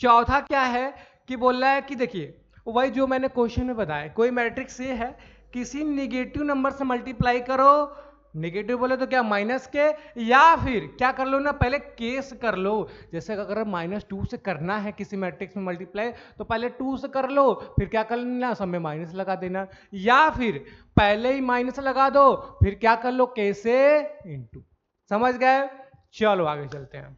चौथा क्या है कि बोल रहा है कि देखिए वही जो मैंने क्वेश्चन में बताया, कोई मैट्रिक्स ये है, किसी निगेटिव नंबर से मल्टीप्लाई करो, निगेटिव बोले तो क्या माइनस के, या फिर क्या कर लो ना, पहले केस कर लो। जैसे अगर -2 से करना है किसी मैट्रिक्स में मल्टीप्लाई, तो पहले 2 से कर लो, फिर क्या कर लेना, सब में माइनस लगा देना, या फिर पहले ही माइनस लगा दो, फिर क्या कर लो, के से इंटू। समझ गए। चलो आगे चलते हैं।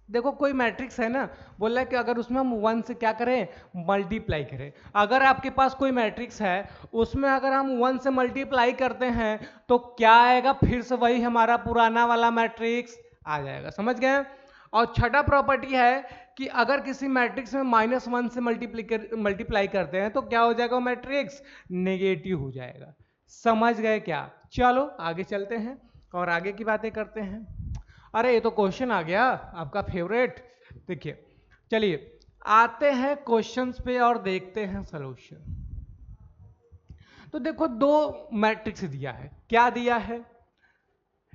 देखो कोई मैट्रिक्स है ना, बोल रहा है कि अगर उसमें हम 1 से क्या करें, मल्टीप्लाई करें। अगर आपके पास कोई मैट्रिक्स है, उसमें अगर हम 1 से मल्टीप्लाई करते हैं तो क्या आएगा, फिर से वही हमारा पुराना वाला मैट्रिक्स आ जाएगा। समझ गए। और छठा प्रॉपर्टी है कि अगर किसी मैट्रिक्स में -1 से मल्टीप्लाई करते हैं तो क्या हो जाएगा, मैट्रिक्स नेगेटिव हो जाएगा। समझ गए क्या। चलो आगे चलते हैं और आगे की बातें करते हैं। अरे ये तो क्वेश्चन आ गया आपका फेवरेट। देखिए चलिए आते हैं क्वेश्चंस पे और देखते हैं सॉल्यूशन। तो देखो दो मैट्रिक्स दिया है, क्या दिया है,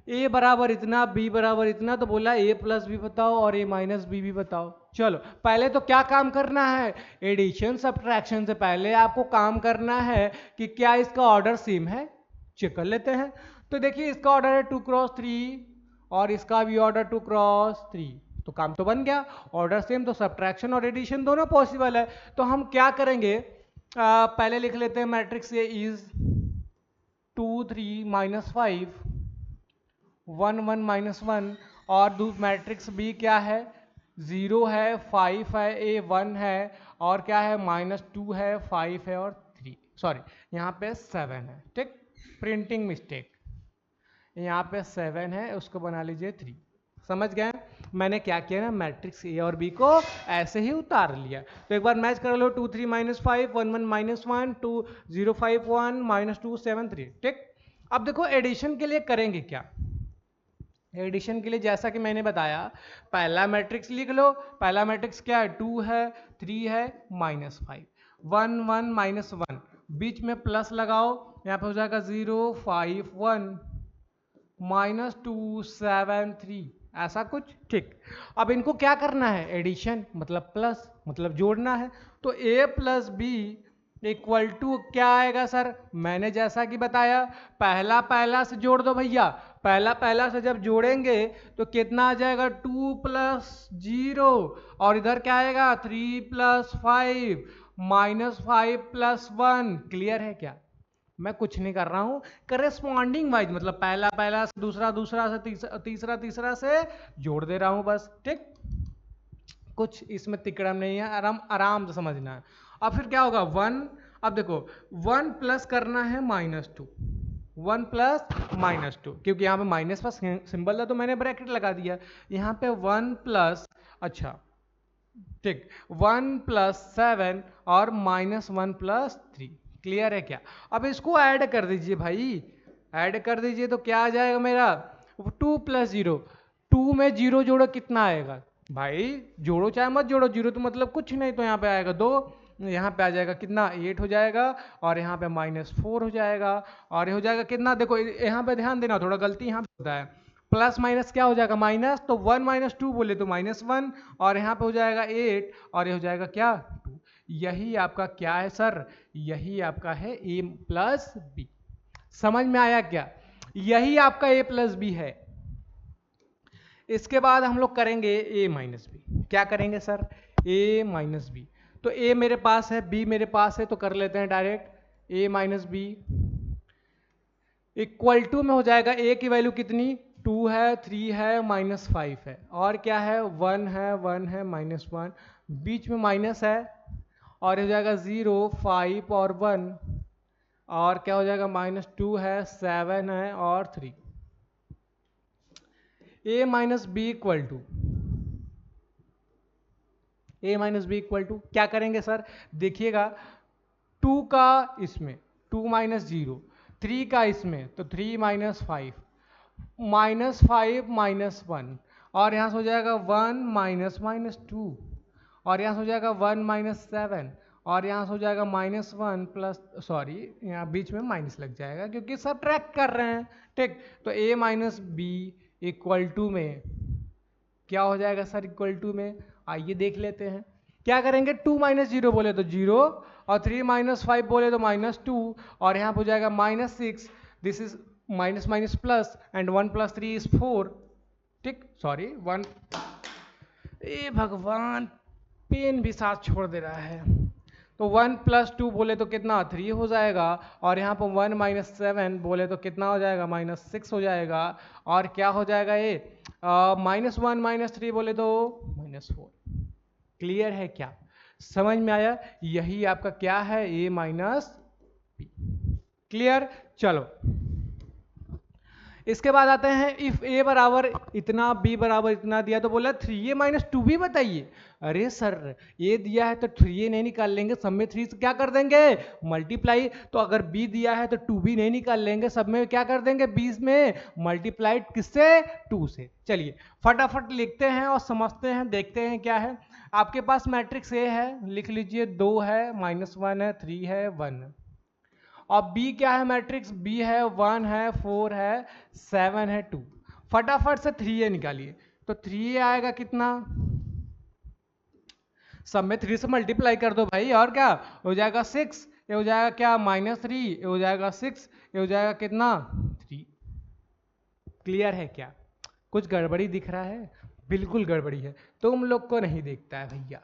a बराबर इतना, b बराबर इतना, तो बोला a प्लस बी बताओ और a माइनस बी भी बताओ। चलो पहले तो क्या काम करना है, एडिशन सब्ट्रैक्शन से पहले आपको काम करना है कि क्या इसका ऑर्डर सेम है, चेक कर लेते हैं। तो देखिए इसका ऑर्डर है 2×3 और इसका भी ऑर्डर 2×3, तो काम तो बन गया, ऑर्डर सेम, तो सब्ट्रैक्शन और एडिशन दोनों पॉसिबल है। तो हम क्या करेंगे, पहले लिख लेते हैं मैट्रिक्स ए इज 2 3 -5 1 1 -1, और मैट्रिक्स बी क्या है, 0 है, 5 है, ए 1 है, और क्या है, -2 है, 5 है और 3, सॉरी यहाँ पे 7 है, ठीक, प्रिंटिंग मिस्टेक, यहाँ पे 7 है, उसको बना लीजिए 3। समझ गए। मैंने क्या किया ना, मैट्रिक्स ए और बी को ऐसे ही उतार लिया। तो एक बार मैच कर लो, 2 3 -5 1 1 -1 2 0 5 1 -2 7 3, ठीक। अब देखो एडिशन के लिए करेंगे क्या, एडिशन के लिए जैसा कि मैंने बताया, पहला मैट्रिक्स लिख लो, पहला मैट्रिक्स क्या है, 2 है, 3 है, -5 1 1 -1, बीच में प्लस लगाओ, यहाँ पे हो जाएगा 0 5 1 -2 7 3, ऐसा कुछ, ठीक। अब इनको क्या करना है, एडिशन मतलब प्लस, मतलब जोड़ना है। तो a plus B equal to क्या आएगा सर, मैंने जैसा कि बताया, पहला पहला से जोड़ दो भैया, पहला पहला से जब जोड़ेंगे तो कितना आ जाएगा, 2 + 0, और इधर क्या आएगा, 3 + 5 -5 + 1। क्लियर है क्या, मैं कुछ नहीं कर रहा हूं, करेस्पॉन्डिंग वाइज, मतलब पहला पहला से दूसरा, दूसरा से तीसरा, तीसरा तीसरा से जोड़ दे रहा हूं बस, ठीक। कुछ इसमें तिकड़म नहीं है, आराम आराम से समझना है। अब फिर क्या होगा, 1, अब देखो 1 प्लस करना है -2, 1 + -2, क्योंकि यहाँ पे माइनस का सिंबल था तो मैंने ब्रैकेट लगा दिया, यहाँ पे 1 प्लस, अच्छा ठीक, 1 + 7 और -1 + 3। क्लियर है क्या। अब इसको ऐड कर दीजिए भाई, ऐड कर दीजिए तो क्या आ जाएगा मेरा, 2 + 0, 2 में 0 जोड़ो कितना आएगा भाई, जोड़ो चाहे मत जोड़ो, 0 तो मतलब कुछ नहीं, तो यहाँ पे आएगा 2, यहाँ पे आ जाएगा कितना 8 हो जाएगा, और यहाँ पे -4 हो जाएगा, और ये हो जाएगा कितना, देखो यहाँ पे ध्यान देना, थोड़ा गलती यहाँ पे होता है, प्लस माइनस क्या हो जाएगा माइनस, तो 1 - 2 बोले तो -1, और यहाँ पे हो जाएगा 8, और ये हो जाएगा क्या 2। यही आपका क्या है सर, यही आपका है a प्लस बी। समझ में आया क्या, यही आपका a प्लस बी है। इसके बाद हम लोग करेंगे a माइनस बी। क्या करेंगे सर, a माइनस बी। तो a मेरे पास है, b मेरे पास है, तो कर लेते हैं direct a minus B equal to में हो जाएगा a की वैल्यू कितनी 2 है, 3 है, -5 है, और क्या है 1 है, 1 है, -1, बीच में माइनस है, और हो जाएगा 0, 5 और 1, और क्या हो जाएगा -2 है, 7 है और 3। a minus B equal to क्या करेंगे सर, देखिएगा 2 का इसमें 2 - 0, 3 का इसमें तो 3 - 5, -5 -1, और यहाँ से हो जाएगा 1 - 2, और यहाँ से हो जाएगा 1 - 7, और यहाँ से हो जाएगा -1 प्लस, सॉरी यहाँ बीच में माइनस लग जाएगा क्योंकि सब ट्रैक कर रहे हैं, ठीक। तो a minus B equal to में क्या हो जाएगा सर, इक्वल टू में आइए देख लेते हैं। क्या करेंगे, 2 - 0 बोले तो 0, और 3 - 5 बोले तो -2, और यहाँ पर हो जाएगा -6, this is minus minus plus, and 1 + 3 is 4, ठीक, सॉरी 1, ए भगवान पेन भी साथ छोड़ दे रहा है। तो 1 + 2 बोले तो कितना 3 हो जाएगा, और यहाँ पर 1 - 7 बोले तो कितना हो जाएगा -6 हो जाएगा, और क्या हो जाएगा ये -1 - 3 बोले तो -4। क्लियर है क्या, समझ में आया, यही आपका क्या है a माइनस बी। क्लियर, चलो इसके बाद आते हैं इफ a बराबर इतना b बराबर इतना दिया तो बोला 3a - 2b बताइए। अरे सर a दिया है तो 3a नहीं निकाल लेंगे, सब में 3 से क्या कर देंगे मल्टीप्लाई, तो अगर b दिया है तो 2b नहीं निकाल लेंगे, सब में क्या कर देंगे 20 में मल्टीप्लाइड किससे 2 से। चलिए फटाफट लिखते हैं और समझते हैं, देखते हैं क्या है। आपके पास मैट्रिक्स a है, लिख लीजिए 2 है, -1 है, 3 है, 1 है, और B क्या है मैट्रिक्स, B है 1 है, 4 है, 7 है, 2। फटाफट से 3a निकालिए, तो 3a आएगा कितना, सब में 3 से मल्टीप्लाई कर दो भाई, और क्या हो जाएगा 6, ये हो जाएगा क्या -3, ये हो जाएगा 6, ये हो जाएगा कितना 3। क्लियर है क्या, कुछ गड़बड़ी दिख रहा है, बिल्कुल गड़बड़ी है, तुम लोग को नहीं दिखता है भैया।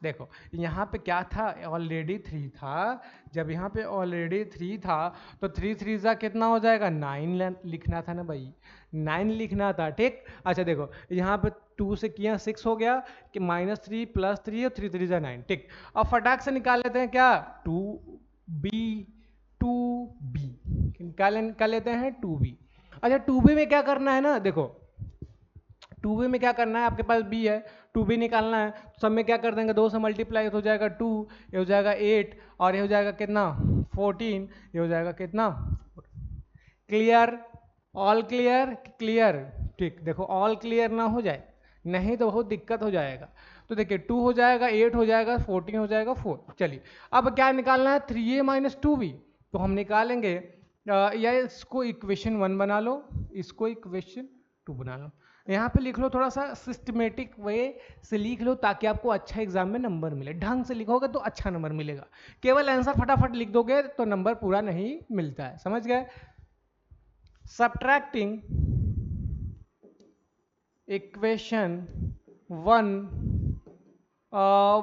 देखो यहाँ पे क्या था, ऑलरेडी 3 था, जब यहाँ पे ऑलरेडी 3 था तो 3 3 जा कितना हो जाएगा 9 लिखना था ना भाई, 9 लिखना था, ठीक। अच्छा देखो यहाँ पे 2 से किया 6 हो गया कि -3 + 3 और 3 3 जा 9, ठीक। अब फटाक से निकाल लेते हैं क्या 2b, 2b निकाल लेते हैं 2b। अच्छा 2b में क्या करना है ना, देखो 2b में क्या करना है, आपके पास b है, 2b निकालना है, सब में क्या कर देंगे 2 से मल्टीप्लाई हो जाएगा 2, ये हो जाएगा 8, और ये हो जाएगा कितना 14, ये हो जाएगा कितना 4। क्लियर, ऑल क्लियर, क्लियर, ठीक। देखो ऑल क्लियर ना हो जाए, नहीं तो बहुत दिक्कत हो जाएगा। तो देखिए 2 हो जाएगा, 8 हो जाएगा, 14 हो जाएगा, 4। चलिए अब क्या निकालना है 3a - 2b, तो हम निकालेंगे या इसको इक्वेशन 1 बना लो, इसको इक्वेशन 2 बना लो, यहाँ पे लिख लो, थोड़ा सा सिस्टमेटिक वे से लिख लो ताकि आपको अच्छा एग्जाम में नंबर मिले। ढंग से लिखोगे तो अच्छा नंबर मिलेगा, केवल आंसर फटाफट लिख दोगे तो नंबर पूरा नहीं मिलता है, समझ गए। सब्ट्रैक्टिंग इक्वेशन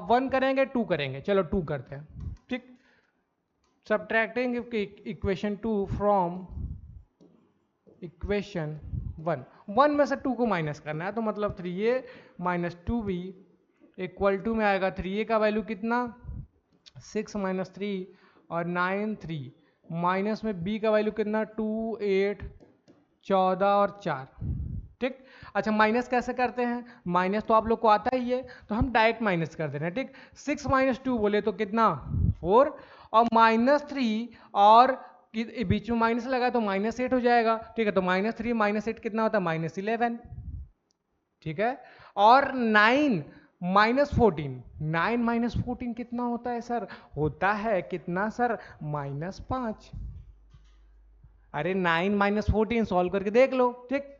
1 करेंगे 2 करेंगे, चलो 2 करते हैं, ठीक। सब्ट्रैक्टिंग इक्वेशन 2 फ्रॉम इक्वेशन 1 में से 2 को माइनस करना है, तो मतलब 3a - 2b इक्वल टू में आएगा 3a का वैल्यू कितना 6 - 3 और 9 3, माइनस में b का वैल्यू कितना 2 8 14 और 4, ठीक। अच्छा माइनस कैसे करते हैं, माइनस तो आप लोग को आता ही है, तो हम डायरेक्ट माइनस कर दे रहे हैं, ठीक। 6 - 2 बोले तो कितना 4, और -3 और बीच में माइनस लगा तो -8 हो जाएगा, ठीक है। तो -3 - 8 कितना होता है -11, ठीक है। और 9 -14, 9 -14 कितना होता है सर? होता है कितना सर? -5। अरे 9 -14 सॉल्व करके देख लो, ठीक।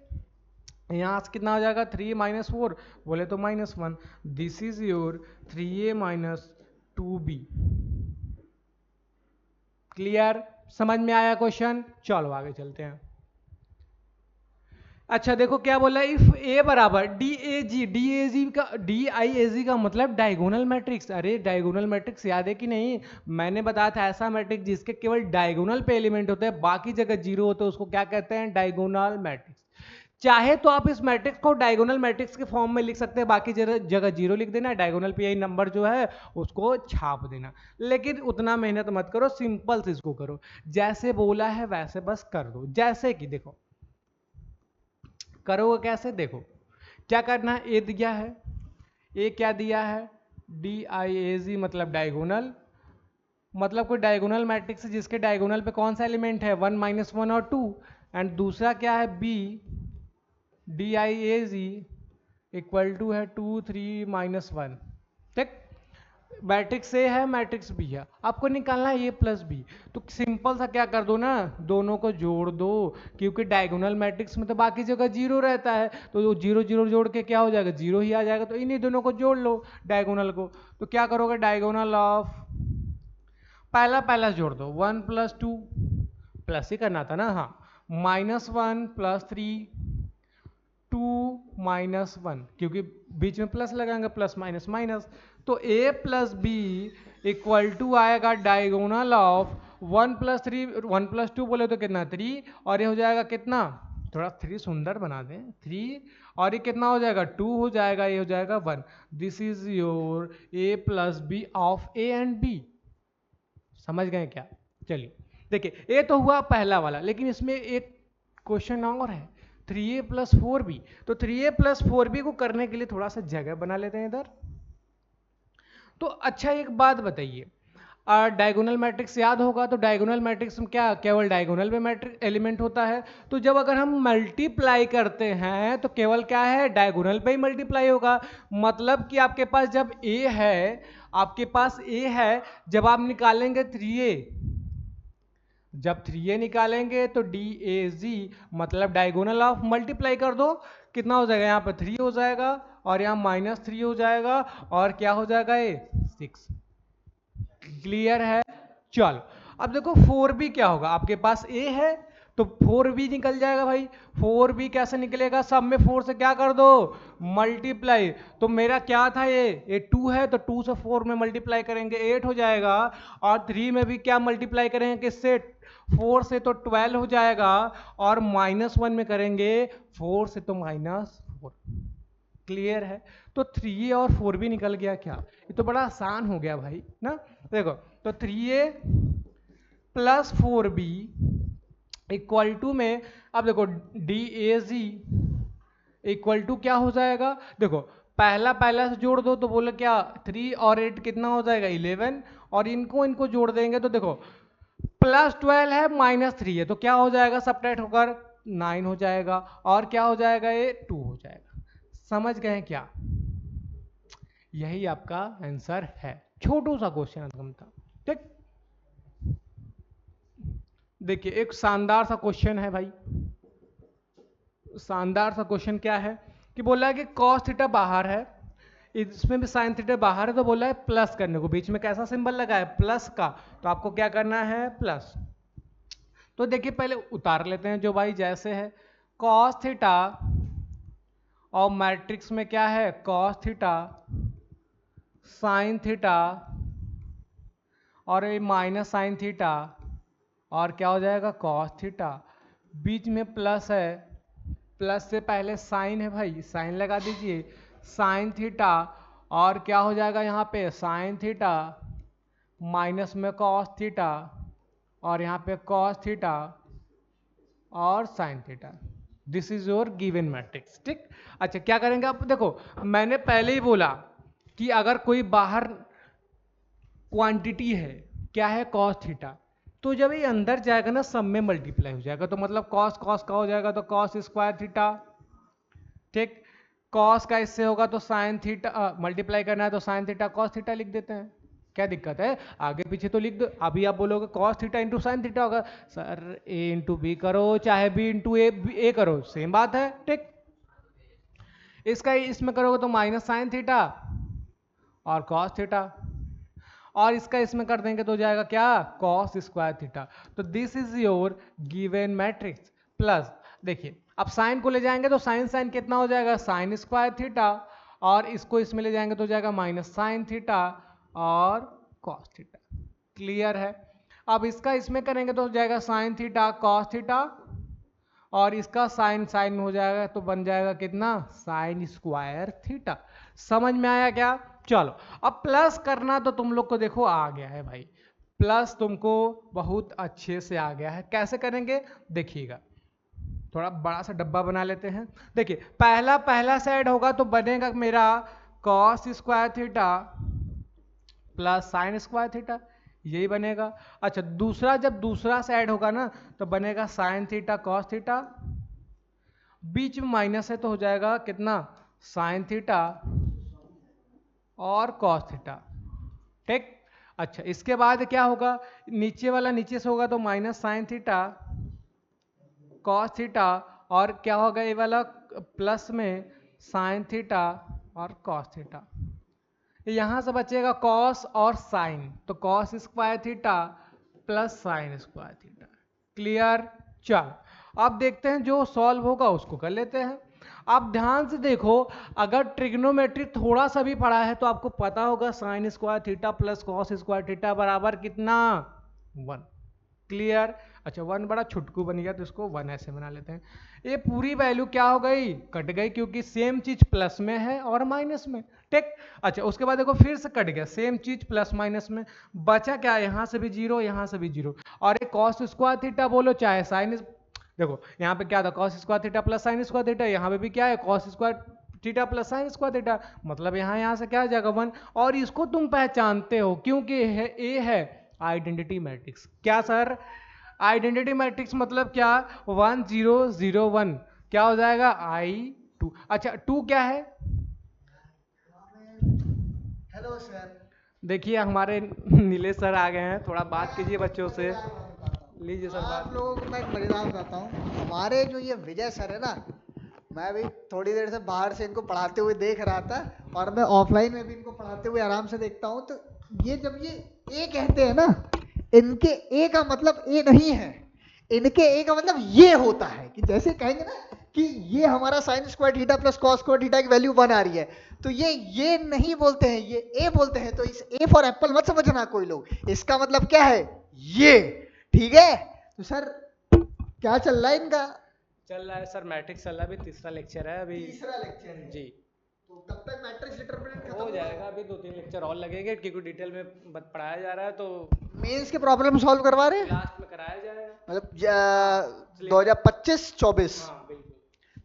यहाँ से कितना हो जाएगा? 3 -4 बोले तो -1। This is your 3a - 2b। Clear? समझ में आया क्वेश्चन? चलो आगे चलते हैं। अच्छा देखो क्या बोला, इफ ए बराबर D A ji, D I A जी का मतलब डायगोनल मैट्रिक्स। अरे डायगोनल मैट्रिक्स याद है कि नहीं? मैंने बताया था ऐसा मैट्रिक्स जिसके केवल डायगोनल पे एलिमेंट होते हैं, बाकी जगह जीरो होते हैं, उसको क्या कहते हैं? Diagonal matrix. चाहे तो आप इस मैट्रिक्स को डायगोनल मैट्रिक्स के फॉर्म में लिख सकते हैं, बाकी जगह जीरो लिख देना, डायगोनल पे यही नंबर जो है उसको छाप देना। लेकिन उतना मेहनत मत करो, सिंपल से इसको करो, जैसे बोला है वैसे बस कर दो। जैसे कि देखो करोगे कैसे, देखो क्या करना है। ए दिया है, ए क्या दिया है? डी आई ए जी मतलब डायगोनल, मतलब कोई डायगोनल मैट्रिक्स है जिसके डायगोनल पे कौन सा एलिमेंट है? 1 -1 और 2। एंड दूसरा क्या है? B D I A G equal to है 2 3 -1। ठीक, मैट्रिक्स ए है, मैट्रिक्स बी है, आपको निकालना है ए प्लस बी। तो सिंपल सा क्या कर दो ना, दोनों को जोड़ दो, क्योंकि डायगोनल मैट्रिक्स में तो बाकी जगह जीरो रहता है, तो वो जीरो जीरो जोड़ के क्या हो जाएगा? जीरो ही आ जाएगा। तो इन्हीं दोनों को जोड़ लो डायगोनल को। तो क्या करोगे? डायगोनल ऑफ पहला पहला जोड़ दो, 1 + 2 प्लस ही करना था ना, हाँ, -1 + 3 2 -1, क्योंकि बीच में प्लस लगाएंगे, प्लस माइनस माइनस। तो a plus B equal to आएगा डायगोनल ऑफ 1 + 3, 1 + 2 बोले तो कितना? 3, और ये हो जाएगा कितना? थोड़ा 3 सुंदर बना दें, 3, और ये कितना हो जाएगा? 2 हो जाएगा, ये हो जाएगा 1। This is your a plus B of a and b। समझ गए क्या? चलिए देखिए, ये तो हुआ पहला वाला, लेकिन इसमें एक क्वेश्चन और है, 3a + 4b। तो 3a + 4b को करने के लिए थोड़ा सा जगह बना लेते हैं इधर। तो अच्छा एक बात बताइए, डायगोनल मैट्रिक्स याद होगा, तो डायगोनल मैट्रिक्स में क्या केवल डायगोनल में मैट्रिक्स एलिमेंट होता है? तो जब अगर हम मल्टीप्लाई करते हैं तो केवल क्या है? डायगोनल पे ही मल्टीप्लाई होगा। मतलब कि आपके पास जब a है, आपके पास a है, जब आप निकालेंगे 3a, जब 3a निकालेंगे तो डी ए जी मतलब डायगोनल ऑफ, मल्टीप्लाई कर दो, कितना हो जाएगा? यहाँ पर 3 हो जाएगा, और यहाँ -3 हो जाएगा, और क्या हो जाएगा? ये 6। क्लियर है? चलो अब देखो 4b क्या होगा, आपके पास a है तो 4b निकल जाएगा भाई। 4b कैसे निकलेगा? सब में 4 से क्या कर दो? मल्टीप्लाई। तो मेरा क्या था? ये 2 है, तो 2 से 4 में मल्टीप्लाई करेंगे 8 हो जाएगा, और 3 में भी क्या मल्टीप्लाई करेंगे? किससे? 4 से तो 12 हो जाएगा, और -1 में करेंगे 4 से तो -4। क्लियर है? तो 3a और 4b निकल गया क्या? ये तो बड़ा आसान हो गया भाई ना। देखो तो 3a + 4b इक्वल टू में, अब देखो D A G equal to क्या हो जाएगा? देखो पहला पहला से जोड़ दो तो बोले क्या? 3 और 8 कितना हो जाएगा? 11, और इनको इनको जोड़ देंगे तो देखो +12 है, -3 है, तो क्या हो जाएगा? सब्ट्रैक्ट होकर 9 हो जाएगा, और क्या हो जाएगा? ये 2 हो जाएगा। समझ गए क्या? यही आपका आंसर है। छोटू सा क्वेश्चन एकदम था, ठीक। देखिए एक शानदार सा क्वेश्चन है भाई, शानदार सा क्वेश्चन क्या है कि बोला है कि cos थीटा बाहर है, इसमें भी sin थीटा बाहर है, तो बोला है प्लस करने को, बीच में कैसा सिंबल लगा है? प्लस का। तो आपको क्या करना है? प्लस। तो देखिए पहले उतार लेते हैं जो भाई जैसे है, cos थीटा और मैट्रिक्स में क्या है? cos थीटा sin थीटा और ये -sin थीटा, और क्या हो जाएगा? cos थीटा, बीच में प्लस है, प्लस से पहले साइन है भाई, साइन लगा दीजिए, साइन थीटा, और क्या हो जाएगा यहाँ पे? साइन थीटा, माइनस में cos थीटा, और यहाँ पे cos थीटा और sine theta. This is your given matrix, ठीक। अच्छा क्या करेंगे आप? देखो मैंने पहले ही बोला कि अगर कोई बाहर क्वांटिटी है, क्या है? cos थीटा, तो जब ये अंदर जाएगा ना सब में मल्टीप्लाई हो जाएगा, तो मतलब cos cos का हो जाएगा, तो cos स्क्वायर थीटा, ठीक। कॉस का इससे होगा तो साइन थीटा, मल्टीप्लाई करना है तो साइन थीटा कॉस थीटा लिख देते हैं, क्या दिक्कत है, आगे पीछे तो लिख दो। अभी आप बोलोगे cos theta into sine theta होगा, सर ए इंटू बी करो चाहे बी इंटू ए करो, सेम बात है, ठीक। इसका इसमें करोगे तो माइनस साइन थीटा और कॉस थीटा, और इसका इसमें कर देंगे तो हो जाएगा क्या, कॉस स्क्वायर थीटा। तो this is your given matrix. Plus देखिए अब साइन को ले जाएंगे तो साइन साइन कितना हो जाएगा, साइन स्क्वायर थीटा, और इसको इसमें ले जाएंगे तो हो जाएगा माइनस साइन थीटा और कॉस थीटा। क्लियर है। अब इसका इसमें करेंगे तो हो जाएगा साइन थीटा कॉस थीटा, और इसका साइन साइन हो जाएगा तो बन जाएगा कितना, साइन स्क्वायर थीटा। समझ में आया क्या। चलो अब प्लस करना तो तुम लोग को देखो आ गया है भाई, प्लस तुमको बहुत अच्छे से आ गया है। कैसे करेंगे देखिएगा, थोड़ा बड़ा सा डब्बा बना लेते हैं। देखिए पहला पहला साइड होगा तो बनेगा मेरा cos square theta plus sine square theta, यही बनेगा। अच्छा दूसरा, जब दूसरा साइड होगा ना तो बनेगा साइन थीटा कॉस थीटा, बीच में माइनस है तो हो जाएगा कितना, साइन थीटा और कॉस थीटा, ठीक। अच्छा इसके बाद क्या होगा, नीचे वाला नीचे से होगा तो minus sine theta cos theta, और क्या होगा ये वाला प्लस में साइन थीटा और कॉस थीटा। यहां से बचेगा कॉस और साइन, तो cos square theta plus sine square theta. Clear. चल अब देखते हैं जो सॉल्व होगा उसको कर लेते हैं। आप ध्यान से देखो, अगर ट्रिग्नोमेट्री थोड़ा सा भी पढ़ा है तो आपको पता होगा sine square theta plus cos square theta बराबर कितना, 1। क्लियर। अच्छा 1 बड़ा छुटकू बन गया तो इसको 1 ऐसे बना लेते हैं। ये पूरी वैल्यू क्या हो गई, कट गई, क्योंकि सेम चीज प्लस में है और माइनस में, ठीक। अच्छा उसके बाद देखो फिर से कट गया, सेम चीज प्लस माइनस में, बचा क्या, यहां से भी जीरो यहां से भी जीरो, और एक कॉस स्क्वायर थीटा बोलो चाहे साइन, देखो यहाँ पे क्या था, cos square theta plus sine square theta, यहाँ पे भी क्या है, cos square theta plus sine square theta, मतलब यहाँ से क्या आ जाएगा 1। और इसको तुम पहचानते हो क्योंकि ए है आइडेंटिटी मैट्रिक्स। क्या सर, आइडेंटिटी मैट्रिक्स मतलब क्या, 1 0 0 1, क्या हो जाएगा I2। अच्छा 2 क्या है, हेलो सर। देखिए हमारे नीले सर आ गए हैं, थोड़ा मैं बात कीजिए आपको एक बच्चों से। मजेदार बात बताता लीजिए सर हूँ, आप बात। लोगों को मैं एक मजेदार बताता हूँ। हमारे जो ये विजय सर है ना, मैं अभी थोड़ी देर से बाहर से इनको पढ़ाते हुए देख रहा था, और मैं ऑफलाइन में भी इनको पढ़ाते हुए आराम से देखता हूँ। तो ये जब ये ए कहते हैं ना, इनके ए का मतलब ए नहीं है, इनके ए का मतलब ये होता है कि जैसे कहेंगे ना कि ये हमारा sine square theta plus cos square theta की वैल्यू 1 आ रही है, तो ये नहीं बोलते हैं, ये ए बोलते हैं। तो इस ए फॉर एप्पल मत समझना कोई लोग, इसका मतलब क्या है, ये। ठीक है। तो सर क्या चल रहा है इनका, चल रहा है सर मैट्रिक्स चल रहा है, अभी तीसरा लेक्चर है अभी। तीसरा लेक्चर है। जी तो कब तक मैट्रिक्स डिटरमिनेंट खत्म हो होगा, जाएगा, अभी 2-3 लेक्चर और लगेंगे क्योंकि डिटेल में पढ़ाया जा रहा है तो मेंस के प्रॉब्लम सॉल्व करवा रहे हैं, लास्ट में कराया जाएगा। मतलब हाँ 2025-24। हाँ बिल्कुल।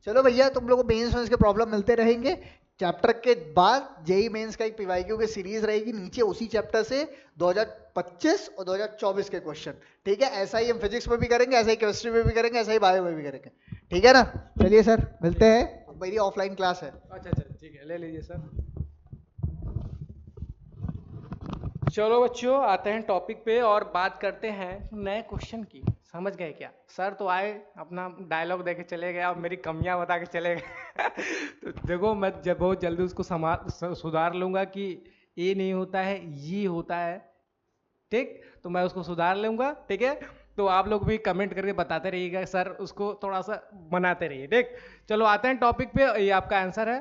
चलो भैया, तुम लोगों को मेंस में इसके प्रॉब्लम मिलते रहेंगे। चैप्टर के बाद जेई मेंस का एक पीवाईक्यू की सीरीज रहेगी नीचे, उसी चैप्टर से 2025 और 2024 के क्वेश्चन। ठीक है, ऐसा ही हम फिजिक्स में भी करेंगे, ऐसा ही केमिस्ट्री में भी करेंगे, ऐसा ही बायो में भी करेंगे। ठीक है ना। चलिए सर मिलते हैं, अब मेरी ऑफलाइन क्लास है। अच्छा अच्छा ठीक है, ले लीजिए सर। चलो बच्चों आते हैं टॉपिक पे और बात करते हैं नए क्वेश्चन की। समझ गए क्या, सर तो आए अपना डायलॉग देके चले गए और मेरी कमियां बता के चले गए तो देखो मैं जब बहुत जल्दी उसको सुधार लूंगा कि ये नहीं होता है ये होता है, ठीक। तो मैं उसको सुधार लूंगा, ठीक है। तो आप लोग भी कमेंट करके बताते रहिएगा सर, उसको थोड़ा सा बनाते रहिए, ठीक। चलो आते हैं टॉपिक पे, ये आपका आंसर है।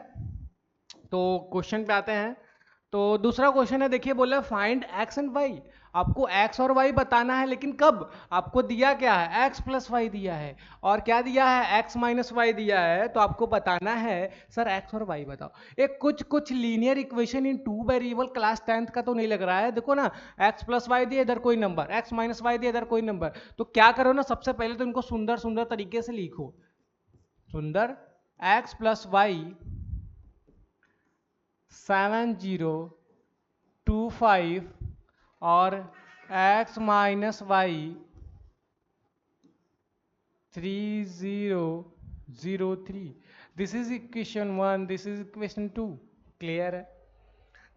तो क्वेश्चन पे आते हैं। तो दूसरा क्वेश्चन है, देखिए बोला फाइंड एक्स एंड वाई। आपको एक्स और वाई बताना है, लेकिन कब, आपको दिया क्या है, एक्स प्लस वाई दिया है, और क्या दिया है, एक्स माइनस वाई दिया है। तो आपको बताना है सर एक्स और वाई बताओ। एक कुछ कुछ linear equation in 2 variable class 10th का तो नहीं लग रहा है, देखो ना, एक्स प्लस वाई दिया इधर कोई नंबर, एक्स माइनस वाई दिया इधर कोई नंबर। तो क्या करो ना, सबसे पहले तो इनको सुंदर सुंदर तरीके से लिखो, सुंदर एक्स प्लस वाई 7025 और x minus y 3003। This is equation 1, this is equation 2। Clear है?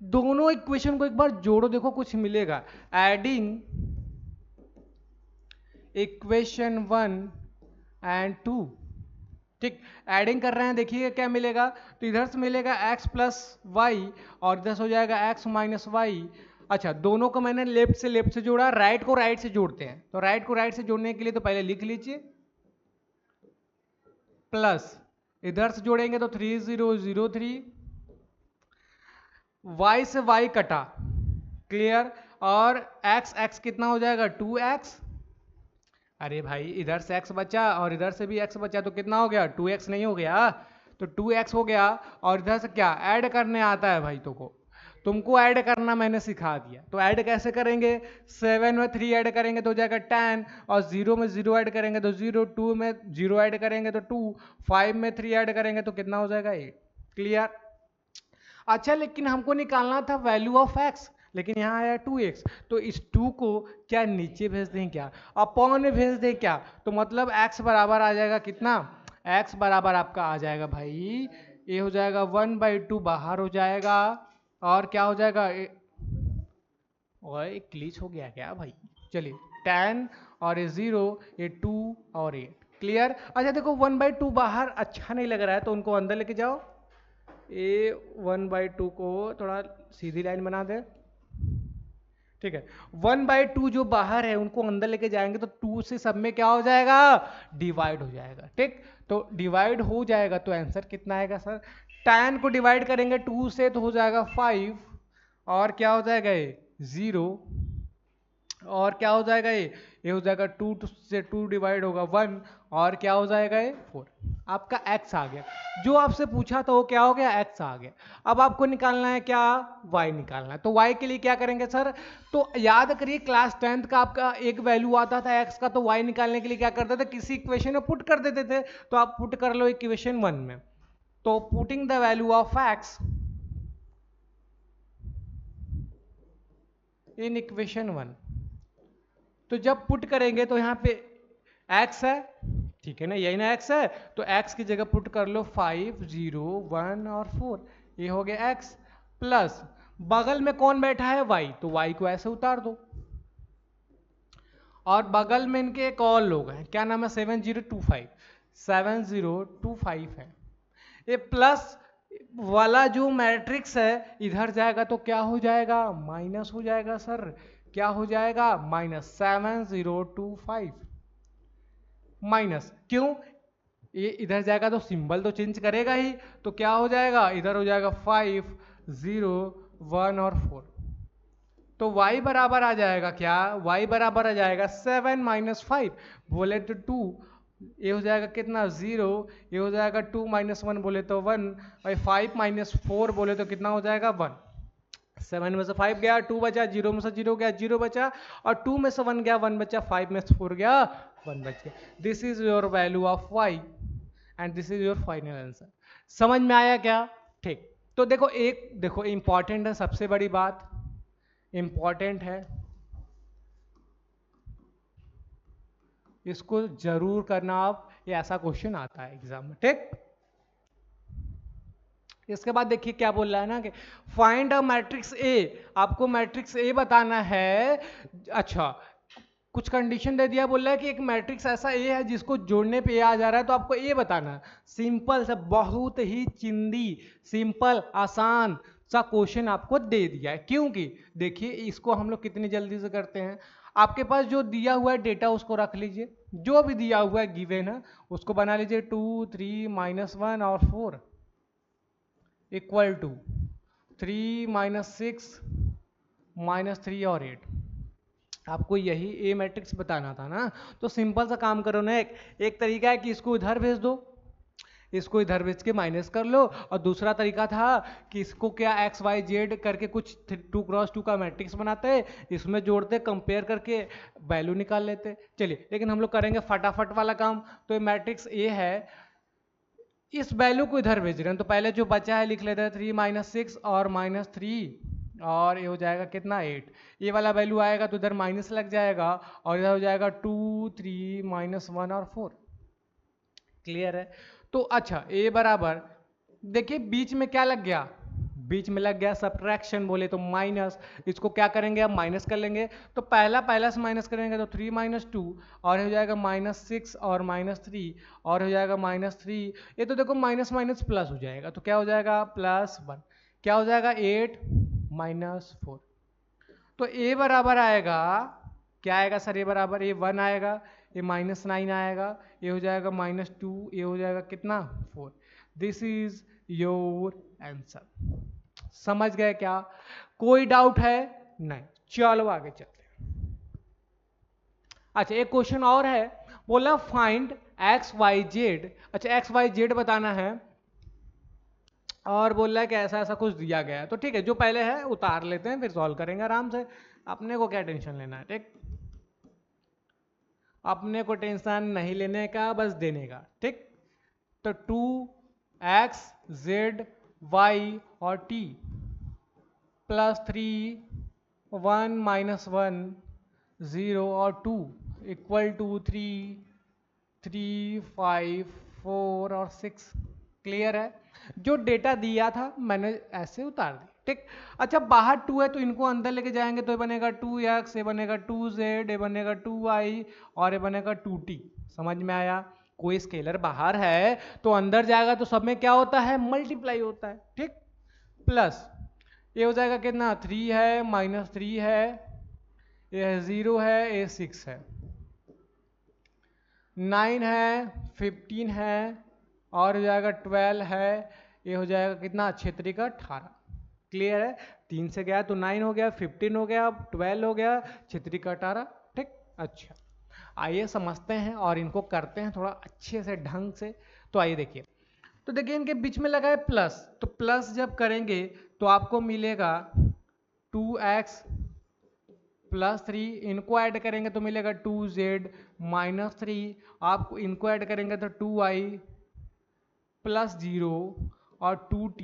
दोनों इक्वेशन को एक बार जोड़ो, देखो कुछ मिलेगा। एडिंग इक्वेशन 1 एंड 2, ठीक, एडिंग कर रहे हैं, देखिए क्या मिलेगा। तो इधर से मिलेगा x प्लस वाई और इधर से हो जाएगा x माइनस वाई। अच्छा, दोनों को मैंने लेफ्ट से जोड़ा, राइट को राइट से जोड़ते हैं। तो राइट को राइट से जोड़ने के लिए तो पहले लिख लीजिए, प्लस इधर से जोड़ेंगे तो 3003, y से y कटा, क्लियर, और x कितना हो जाएगा 2x। अरे भाई इधर से x बचा और इधर से भी x बचा, तो कितना हो गया 2x नहीं हो गया? तो 2x हो गया। और इधर से क्या ऐड करने आता है भाई? तुमको ऐड करना मैंने सिखा दिया। तो ऐड कैसे करेंगे? 7 में 3 ऐड करेंगे तो हो जाएगा 10, और 0 में 0 ऐड करेंगे तो 0, 2 में 0 ऐड करेंगे तो 2, 5 में 3 ऐड करेंगे तो कितना हो जाएगा 8। क्लियर? अच्छा, लेकिन हमको निकालना था वैल्यू ऑफ x, लेकिन यहाँ आया 2x, तो इस 2 को क्या नीचे भेज दें क्या, अपॉन में भेज दें क्या? तो मतलब x बराबर आ जाएगा कितना? x बराबर आपका आ जाएगा भाई, ये हो जाएगा 1/2 बाहर हो जाएगा, और क्या हो जाएगा और एक क्लीच हो गया क्या भाई? चलिए 10 और ये 0, ये 2 और 8। क्लियर? अच्छा देखो 1/2 बाहर अच्छा नहीं लग रहा है, तो उनको अंदर लेके जाओ। ए 1/2 को थोड़ा सीधी लाइन बना दे, ठीक है। 1/2 जो बाहर है उनको अंदर लेके जाएंगे तो 2 से सब में क्या हो जाएगा? डिवाइड हो जाएगा, ठीक। तो डिवाइड हो जाएगा तो आंसर कितना आएगा सर? 10 को डिवाइड करेंगे 2 से तो हो जाएगा 5, और क्या हो जाएगा ये 0, और क्या हो जाएगा ये हो जाएगा 2 से 2 डिवाइड होगा 1, और क्या हो जाएगा ये 4। आपका x आ गया, जो आपसे पूछा था वो क्या हो गया? x आ गया। अब आपको निकालना है क्या? y निकालना है। तो y के लिए क्या करेंगे सर? तो याद करिए क्लास 10th का आपका एक वैल्यू आता था x का, तो y निकालने के लिए क्या करते थे? किसी इक्वेशन में पुट कर देते थे। तो आप पुट कर लो इक्वेशन 1 में, तो putting the value of x in equation 1, तो जब पुट करेंगे तो यहाँ पे x है, ठीक है ना, यही ना x है, तो x की जगह पुट कर लो 5, 0, 1 और 4, ये हो गया x, प्लस बगल में कौन बैठा है? y, तो y को ऐसे उतार दो, और बगल में इनके एक और लोग हैं, क्या नाम है? 7025 है। ये प्लस वाला जो मैट्रिक्स है इधर जाएगा तो क्या हो जाएगा? माइनस हो जाएगा सर। क्या हो जाएगा? -7025 माइनस, क्यों? ये इधर जाएगा तो सिंबल तो चेंज करेगा ही, तो क्या हो जाएगा? इधर हो जाएगा 5, 0, 1 और 4, तो y बराबर आ जाएगा क्या? y बराबर आ जाएगा 7 - 5, बोले तो 2, ये हो जाएगा कितना? 0, ये हो जाएगा 2 - 1 बोले तो 1, और 5 - 4 बोले तो कितना हो जाएगा? 1। 7 में से 5 गया, 2 बचा, 0 में से 0 गया, 0 बचा, और 2 में से 1 गया, 1 बचा, 5 में से 4 गया, 1 बच गया। This is your value of y and this is your final answer. समझ में आया क्या? ठीक। तो देखो इंपॉर्टेंट है, सबसे बड़ी बात इंपॉर्टेंट है, इसको जरूर करना आप, ये ऐसा क्वेश्चन आता है एग्जाम में, ठीक। इसके बाद देखिए क्या बोल रहा है ना कि फाइंड अ मैट्रिक्स ए, आपको मैट्रिक्स ए बताना है। अच्छा, कुछ कंडीशन दे दिया, बोल रहा है कि एक मैट्रिक्स ऐसा ए है जिसको जोड़ने पे ए आ जा रहा है, तो आपको ए बताना है। सिंपल सा, बहुत ही चिंदी, सिंपल आसान सा क्वेश्चन आपको दे दिया है, क्योंकि देखिए इसको हम लोग कितनी जल्दी से करते हैं। आपके पास जो दिया हुआ है डेटा उसको रख लीजिए, जो भी दिया हुआ है गिवन है उसको बना लीजिए, 2, 3, -1 और 4 इक्वल टू 3, -6, -3 और 8। आपको यही ए मैट्रिक्स बताना था ना, तो सिंपल सा काम करो ना, एक तरीका है कि इसको इधर भेज दो, इसको इधर भेज के माइनस कर लो, और दूसरा तरीका था कि इसको क्या x y z करके कुछ 2x2 का मैट्रिक्स बनाते, इसमें जोड़ते, कंपेयर करके वैल्यू निकाल लेते। चलिए, लेकिन हम लोग करेंगे फटाफट वाला काम। तो ये मैट्रिक्स ए है, इस वैल्यू को इधर भेज रहे हैं, तो पहले जो बचा है लिख लेते हैं, 3 - 6 और -3, और ये हो जाएगा कितना? 8। ये वाला वैल्यू आएगा तो इधर माइनस लग जाएगा, और इधर हो जाएगा 2, 3, -1 और 4। क्लियर है? तो अच्छा ए बराबर, देखिए बीच में क्या लग गया, बीच में लग गया सब्ट्रैक्शन, बोले तो माइनस। इसको क्या करेंगे, अब माइनस कर लेंगे। तो पहला पहला से माइनस करेंगे तो 3 माइनस 2 और हो जाएगा -6 और -3 और हो जाएगा -3। ये तो देखो माइनस माइनस प्लस हो जाएगा, तो क्या हो जाएगा +1। क्या हो जाएगा 8 -4। तो ए बराबर आएगा, क्या आएगा सर, ए बराबर ए 1 आएगा, ये -9 आएगा, ये हो जाएगा -2, ये हो जाएगा कितना 4। This is your answer. समझ गए क्या, कोई डाउट है? नहीं, चलो आगे चलते हैं। अच्छा एक क्वेश्चन और है, बोला फाइंड एक्स वाई जेड। अच्छा एक्स वाई जेड बताना है और बोल रहा है कि ऐसा ऐसा कुछ दिया गया है। तो ठीक है, जो पहले है उतार लेते हैं, फिर सॉल्व करेंगे आराम से। अपने को क्या टेंशन लेना है, ठीक, अपने को टेंशन नहीं लेने का, बस देने का, ठीक। तो 2x z y और t +3 1 -1 0 और 2 इक्वल टू 3 3 5 4 और 6। क्लियर है, जो डेटा दिया था मैंने ऐसे उतार दी, ठीक। अच्छा बाहर 2 है तो इनको अंदर लेके जाएंगे तो ये बनेगा 2x, ये बनेगा 2z, ये बनेगा 2y और ये बनेगा 2t। समझ में आया, कोई स्केलर बाहर है तो अंदर जाएगा तो सब में क्या होता है, मल्टीप्लाई होता है, ठीक। प्लस ये हो जाएगा कितना, 3 है -3 है, ये 0 है, ये 6 है, 9 है 15 है और हो जाएगा 12 है, ये हो जाएगा कितना 6 का 18। क्लियर है, 3 से गया तो 9 हो गया, 15 हो गया, 12 हो गया, 6 का 18, ठीक। अच्छा आइए समझते हैं और इनको करते हैं थोड़ा अच्छे से ढंग से। तो आइए देखिए, तो देखिए इनके बीच में लगा है प्लस, तो प्लस जब करेंगे तो आपको मिलेगा 2x +3, इनको ऐड करेंगे तो मिलेगा 2z -3, आप इनको ऐड करेंगे तो 2y +0 और 2t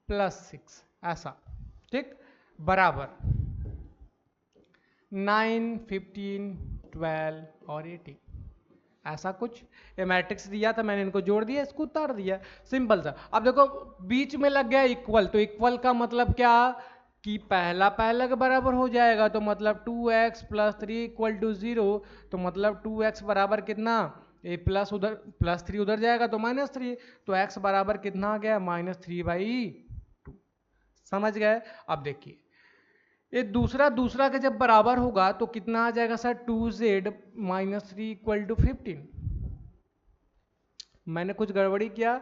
+6, ऐसा, ठीक। बराबर 9 15 12 और 18, ऐसा कुछ। ये मैट्रिक्स दिया था मैंने, इनको जोड़ दिया, इसको उतार दिया, सिंपल सा। अब देखो बीच में लग गया इक्वल, तो इक्वल का मतलब क्या कि पहला पहला के बराबर हो जाएगा, तो मतलब 2x +3 = 0, तो मतलब 2x बराबर कितना, ये प्लस उधर +3 उधर जाएगा तो -3, तो x बराबर कितना आ गया -3/2। समझ गए। अब देखिए ये दूसरा के जब बराबर होगा तो कितना आ जाएगा सर, 2z -3 = 15। मैंने कुछ गड़बड़ी किया,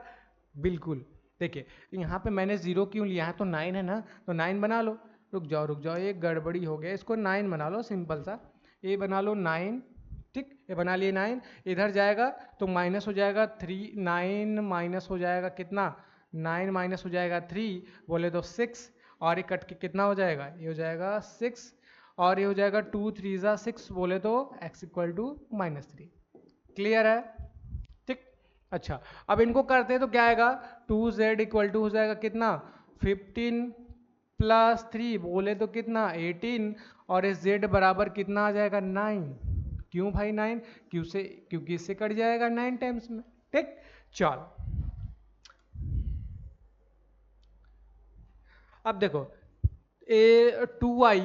बिल्कुल। देखिए यहाँ पे मैंने 0 क्यों लिया है, तो 9 है ना, तो 9 बना लो। रुक जाओ, ये गड़बड़ी हो गया, इसको 9 बना लो, सिंपल सा। ये बना लो 9, ठीक, ये बना लिए 9। इधर जाएगा तो माइनस हो जाएगा 3, 9 माइनस हो जाएगा कितना, 9 माइनस हो जाएगा 3, बोले तो 6, और ये कट के कितना हो जाएगा, ये हो जाएगा 6 और ये हो जाएगा 2 3 6, बोले तो x = -3। क्लियर है, ठीक। अच्छा अब इनको करते हैं तो क्या आएगा, 2z = हो जाएगा कितना 15 +3, बोले तो कितना 18, और इस z बराबर कितना आ जाएगा 9। क्यों भाई 9, क्योंकि इससे कट जाएगा 9 टाइम्स में, ठीक। चलो अब देखो ए 2y,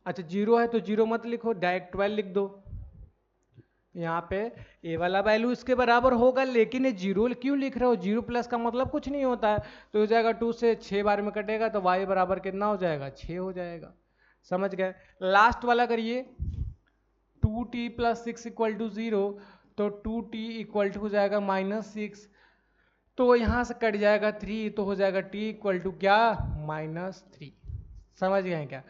अच्छा 0 है तो 0 मत लिखो, डायरेक्ट 12 लिख दो। यहाँ पे ए वाला वैल्यू इसके बराबर होगा, लेकिन ये 0 क्यों लिख रहे हो, 0 प्लस का मतलब कुछ नहीं होता है, तो हो जाएगा 2 से 6 बार में कटेगा तो y बराबर कितना हो जाएगा, 6 हो जाएगा। समझ गए। लास्ट वाला करिए, 2t + 6 = 0, तो 2t = हो जाएगा -6, तो यहाँ से कट जाएगा 3, तो हो जाएगा t = क्या, -3। समझ गए क्या,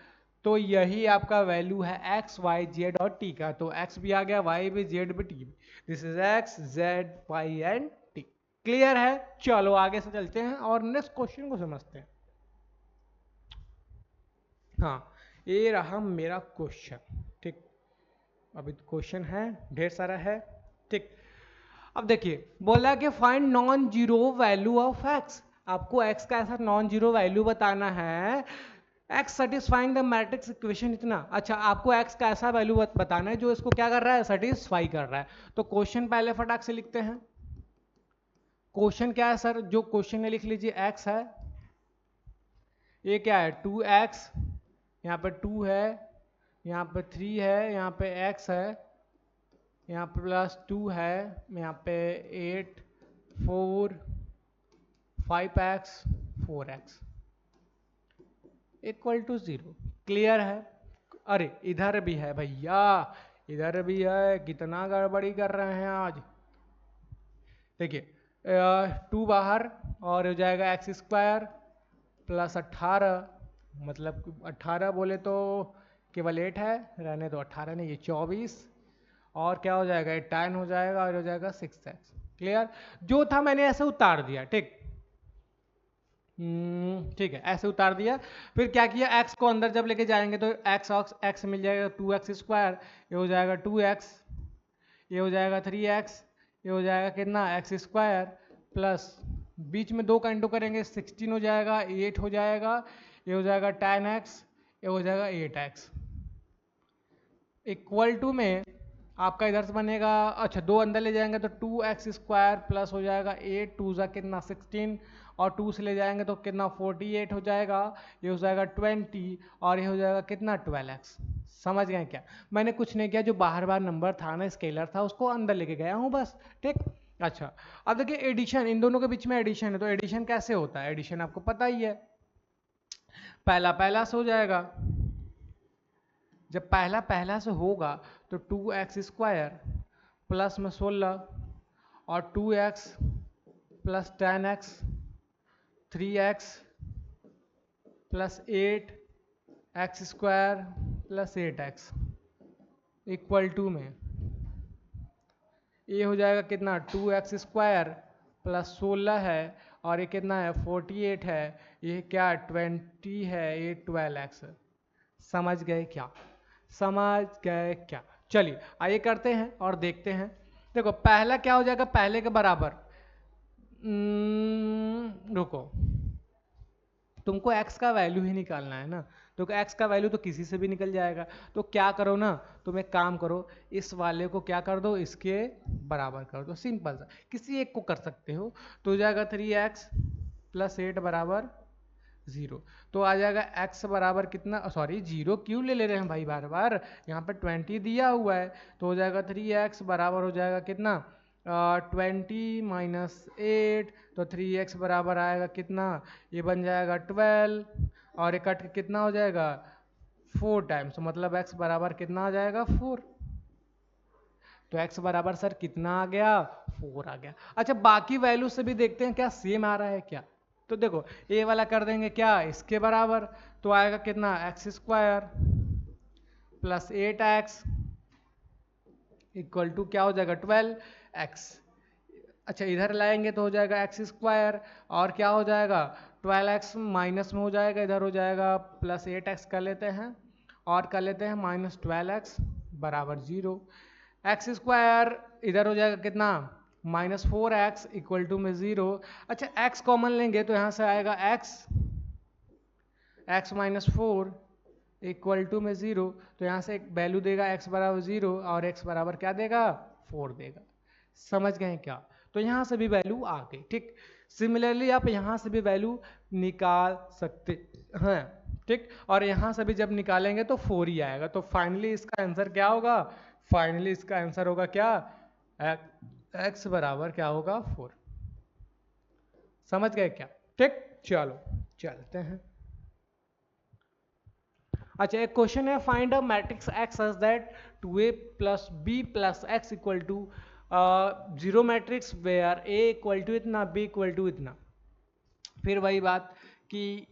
तो यही आपका वैल्यू है x y z और t का, तो x भी आ गया, y भी, z भी, t भी। This is x z y and t। Clear है, चलो आगे से चलते हैं और नेक्स्ट क्वेश्चन को समझते हैं। हाँ ये रहा मेरा क्वेश्चन, ठीक। अभी क्वेश्चन है ढेर सारा है, ठीक। अब देखिए बोला कि find non zero value of x, आपको x का ऐसा नॉन जीरो वैल्यू बताना है, x satisfying the matrix equation इतना। अच्छा आपको x का ऐसा वैल्यू बताना है जो इसको क्या कर रहा है, सेटिस्फाई कर रहा है। तो क्वेश्चन पहले फटाक से लिखते हैं, क्वेश्चन क्या है सर, जो क्वेश्चन में लिख लीजिए x है, ये क्या है 2x, यहाँ पे 2 है, यहाँ पे 3 है, यहाँ पे x है, यहाँ पे +2 है, यहाँ पे 8 4 5x 4x equal to 0। Clear है? अरे इधर भी है भैया, इधर भी है, कितना गड़बड़ी कर रहे हैं आज। देखिए 2 बाहर और हो जाएगा x² प्लस 18, मतलब 18 बोले तो केवल 8 है, रहने दो 18 नहीं, ये 24, और क्या हो जाएगा, ये 10 हो जाएगा और हो जाएगा 6x। क्लियर? जो था मैंने ऐसे उतार दिया, ठीक ठीक है, ऐसे उतार दिया। फिर क्या किया, x को अंदर जब लेके जाएंगे तो x मिल जाएगा 2x², ये हो जाएगा 2x, ये हो जाएगा 3x, ये हो जाएगा कितना x² प्लस बीच में 2 का इंटू करेंगे 16 हो जाएगा, 8 हो जाएगा, ये हो जाएगा 10x, ये हो जाएगा 8x इक्वल टू में आपका इधर से बनेगा, अच्छा 2 अंदर ले जाएंगे तो 2x² प्लस हो जाएगा 8 2 जा कितना 16, और 2 से ले जाएंगे तो कितना 48 हो जाएगा, ये हो जाएगा 20, और ये हो जाएगा कितना 12x। समझ गए क्या? मैंने कुछ नहीं किया, जो बाहर बाहर नंबर था ना, स्केलर था, उसको अंदर लेके गया हूँ बस, ठीक। अच्छा अब देखिए एडिशन, इन दोनों के बीच में एडिशन है, तो एडिशन कैसे होता है, एडिशन आपको पता ही है, पहला पहला से हो जाएगा, जब पहला पहला से होगा तो 2x² प्लस में 16 और 2x plus 10x 3x plus 8x² plus 8x equal to में ये हो जाएगा कितना 2x² प्लस 16 है, और ये कितना है 48 है, ये क्या 20 है, ये 12x। समझ गए क्या? समझ गए क्या? चलिए आइए करते हैं और देखते हैं। देखो पहला क्या हो जाएगा, पहले के बराबर, रुको, तुमको x का वैल्यू ही निकालना है ना, तो x का वैल्यू तो किसी से भी निकल जाएगा, तो क्या करो ना, तुम एक काम करो, इस वाले को क्या कर दो, इसके बराबर कर दो, सिंपल सा, किसी एक को कर सकते हो, तो हो जाएगा 3x प्लस 8 बराबर 0। तो आ जाएगा x बराबर कितना, सॉरी 0 क्यों ले रहे हैं भाई बार बार, यहाँ पे 20 दिया हुआ है, तो हो जाएगा 3x बराबर हो जाएगा कितना 20 माइनस 8, तो 3x बराबर आएगा कितना, ये बन जाएगा 12, और ये कट के कितना हो जाएगा 4 टाइम्स, मतलब x बराबर कितना आ जाएगा 4। तो x बराबर सर कितना आ गया 4 आ गया। अच्छा बाकी वैल्यू से भी देखते हैं क्या सेम आ रहा है क्या, तो देखो ये वाला कर देंगे क्या इसके बराबर, तो आएगा कितना x² plus 8x equal to क्या हो जाएगा 12x। अच्छा इधर लाएंगे तो हो जाएगा x², और क्या हो जाएगा 12x माइनस में हो जाएगा, इधर हो जाएगा प्लस 8x कर लेते हैं, और कर लेते हैं माइनस 12x बराबर 0। x² इधर हो जाएगा कितना -4x इक्वल टू में 0। अच्छा x कॉमन लेंगे तो यहाँ से आएगा x माइनस 4 इक्वल टू में 0, तो यहाँ से एक वैल्यू देगा x बराबर 0, और x बराबर क्या देगा 4 देगा। समझ गए क्या? तो यहाँ से भी वैल्यू आ गई, ठीक। सिमिलरली आप यहाँ से भी वैल्यू निकाल सकते हैं, ठीक, और यहाँ से भी जब निकालेंगे तो 4 ही आएगा, तो फाइनली इसका आंसर क्या होगा, फाइनली इसका आंसर होगा क्या x बराबर क्या होगा 4। समझ गए क्या? ठीक, चलो चलते हैं। अच्छा एक क्वेश्चन है, find a matrix x such that 2a plus b plus x equal to 0 matrix where a equal to इतना b इक्वल टू इतना। फिर वही बात कि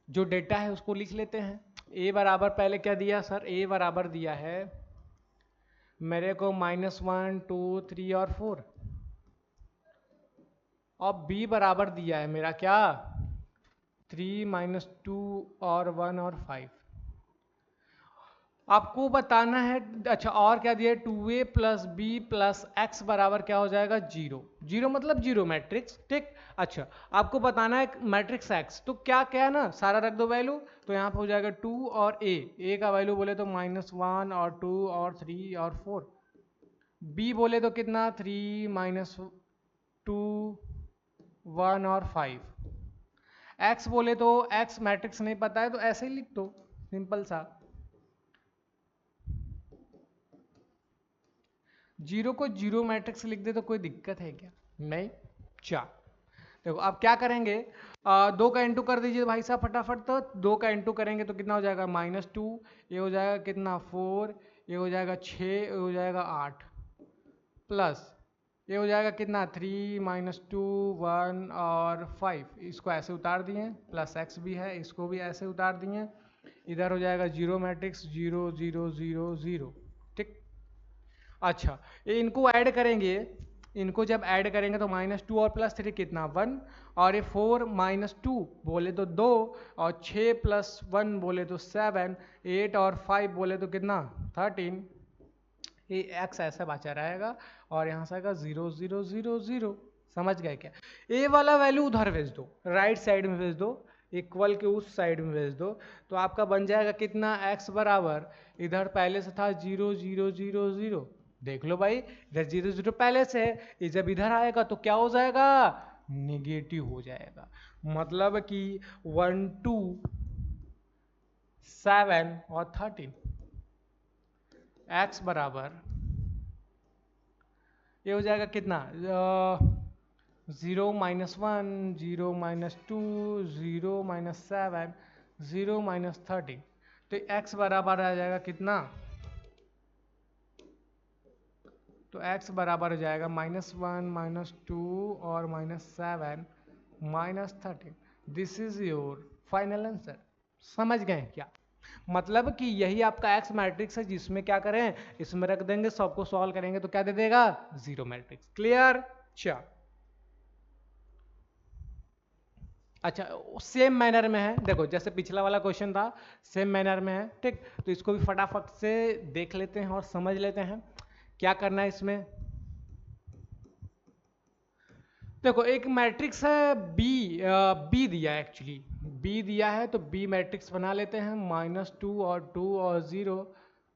जो डेटा है उसको लिख लेते हैं। a बराबर पहले क्या दिया सर, a बराबर दिया है मेरे को -1 2 3 और 4, और b बराबर दिया है मेरा क्या 3 -2 और 1 और 5। आपको बताना है, अच्छा और क्या दिया है 2a plus B plus x बराबर क्या हो जाएगा 0। 0 मतलब 0 मैट्रिक्स, ठीक। अच्छा आपको बताना है मैट्रिक्स x, तो क्या क्या है ना सारा रख दो वैल्यू, तो यहाँ पे हो जाएगा 2 और a का वैल्यू बोले तो -1 और 2 और 3 और 4, b बोले तो कितना 3 - 2 1 और 5। एक्स बोले तो एक्स मैट्रिक्स नहीं पता है तो ऐसे ही लिख दो, सिंपल सा। जीरो को जीरो मैट्रिक्स लिख दे तो कोई दिक्कत है क्या? नहीं। चार। देखो अब क्या करेंगे, दो का इंटू कर दीजिए भाई साहब फटाफट। तो दो का इंटू करेंगे तो कितना हो जाएगा -2, ये हो जाएगा कितना 4, ये हो जाएगा 6, ये हो जाएगा 8, प्लस ये हो जाएगा कितना 3 -2 1 और 5। इसको ऐसे उतार दिए, प्लस एक्स भी है, इसको भी ऐसे उतार दिए। इधर हो जाएगा जीरो मैट्रिक्स 0 0 0 0। ठीक। अच्छा, ये इनको ऐड करेंगे, इनको जब ऐड करेंगे तो -2 और +3 कितना 1, और ये 4 -2 बोले तो 2, और 6 + 1 बोले तो 7, 8 और 5 बोले तो कितना 13। ये एक्स ऐसा बचा रहेगा और यहाँ से आएगा 0 0 0 0। समझ गए क्या? ए वाला वैल्यू उधर भेज दो, राइट साइड में भेज दो, इक्वल के उस साइड में भेज दो, तो आपका बन जाएगा कितना एक्स बराबर, इधर पहले से था 0 0 0 0। देख लो भाई, इधर 0 0 पहले से है, ये जब इधर आएगा तो क्या हो जाएगा, निगेटिव हो जाएगा। मतलब कि 1 2 7 और 13। एक्स बराबर ये हो जाएगा कितना 0 -1 0 -2 0 -7 0 -13। तो x बराबर आ जाएगा कितना, तो x बराबर हो जाएगा -1 -2 और -7 -13। This is your final answer. समझ गए क्या? मतलब कि यही आपका एक्स मैट्रिक्स है जिसमें क्या करें, इसमें रख देंगे, सबको सॉल्व करेंगे तो क्या दे देगा, जीरो मैट्रिक्स। क्लियर? अच्छा अच्छा, सेम मैनर में है, देखो जैसे पिछला वाला क्वेश्चन था सेम मैनर में है। ठीक, तो इसको भी फटाफट से देख लेते हैं और समझ लेते हैं क्या करना है इसमें। देखो एक मैट्रिक्स है बी, बी दिया है एक्चुअली, बी दिया है तो बी मैट्रिक्स बना लेते हैं। -2 और 2 और 0,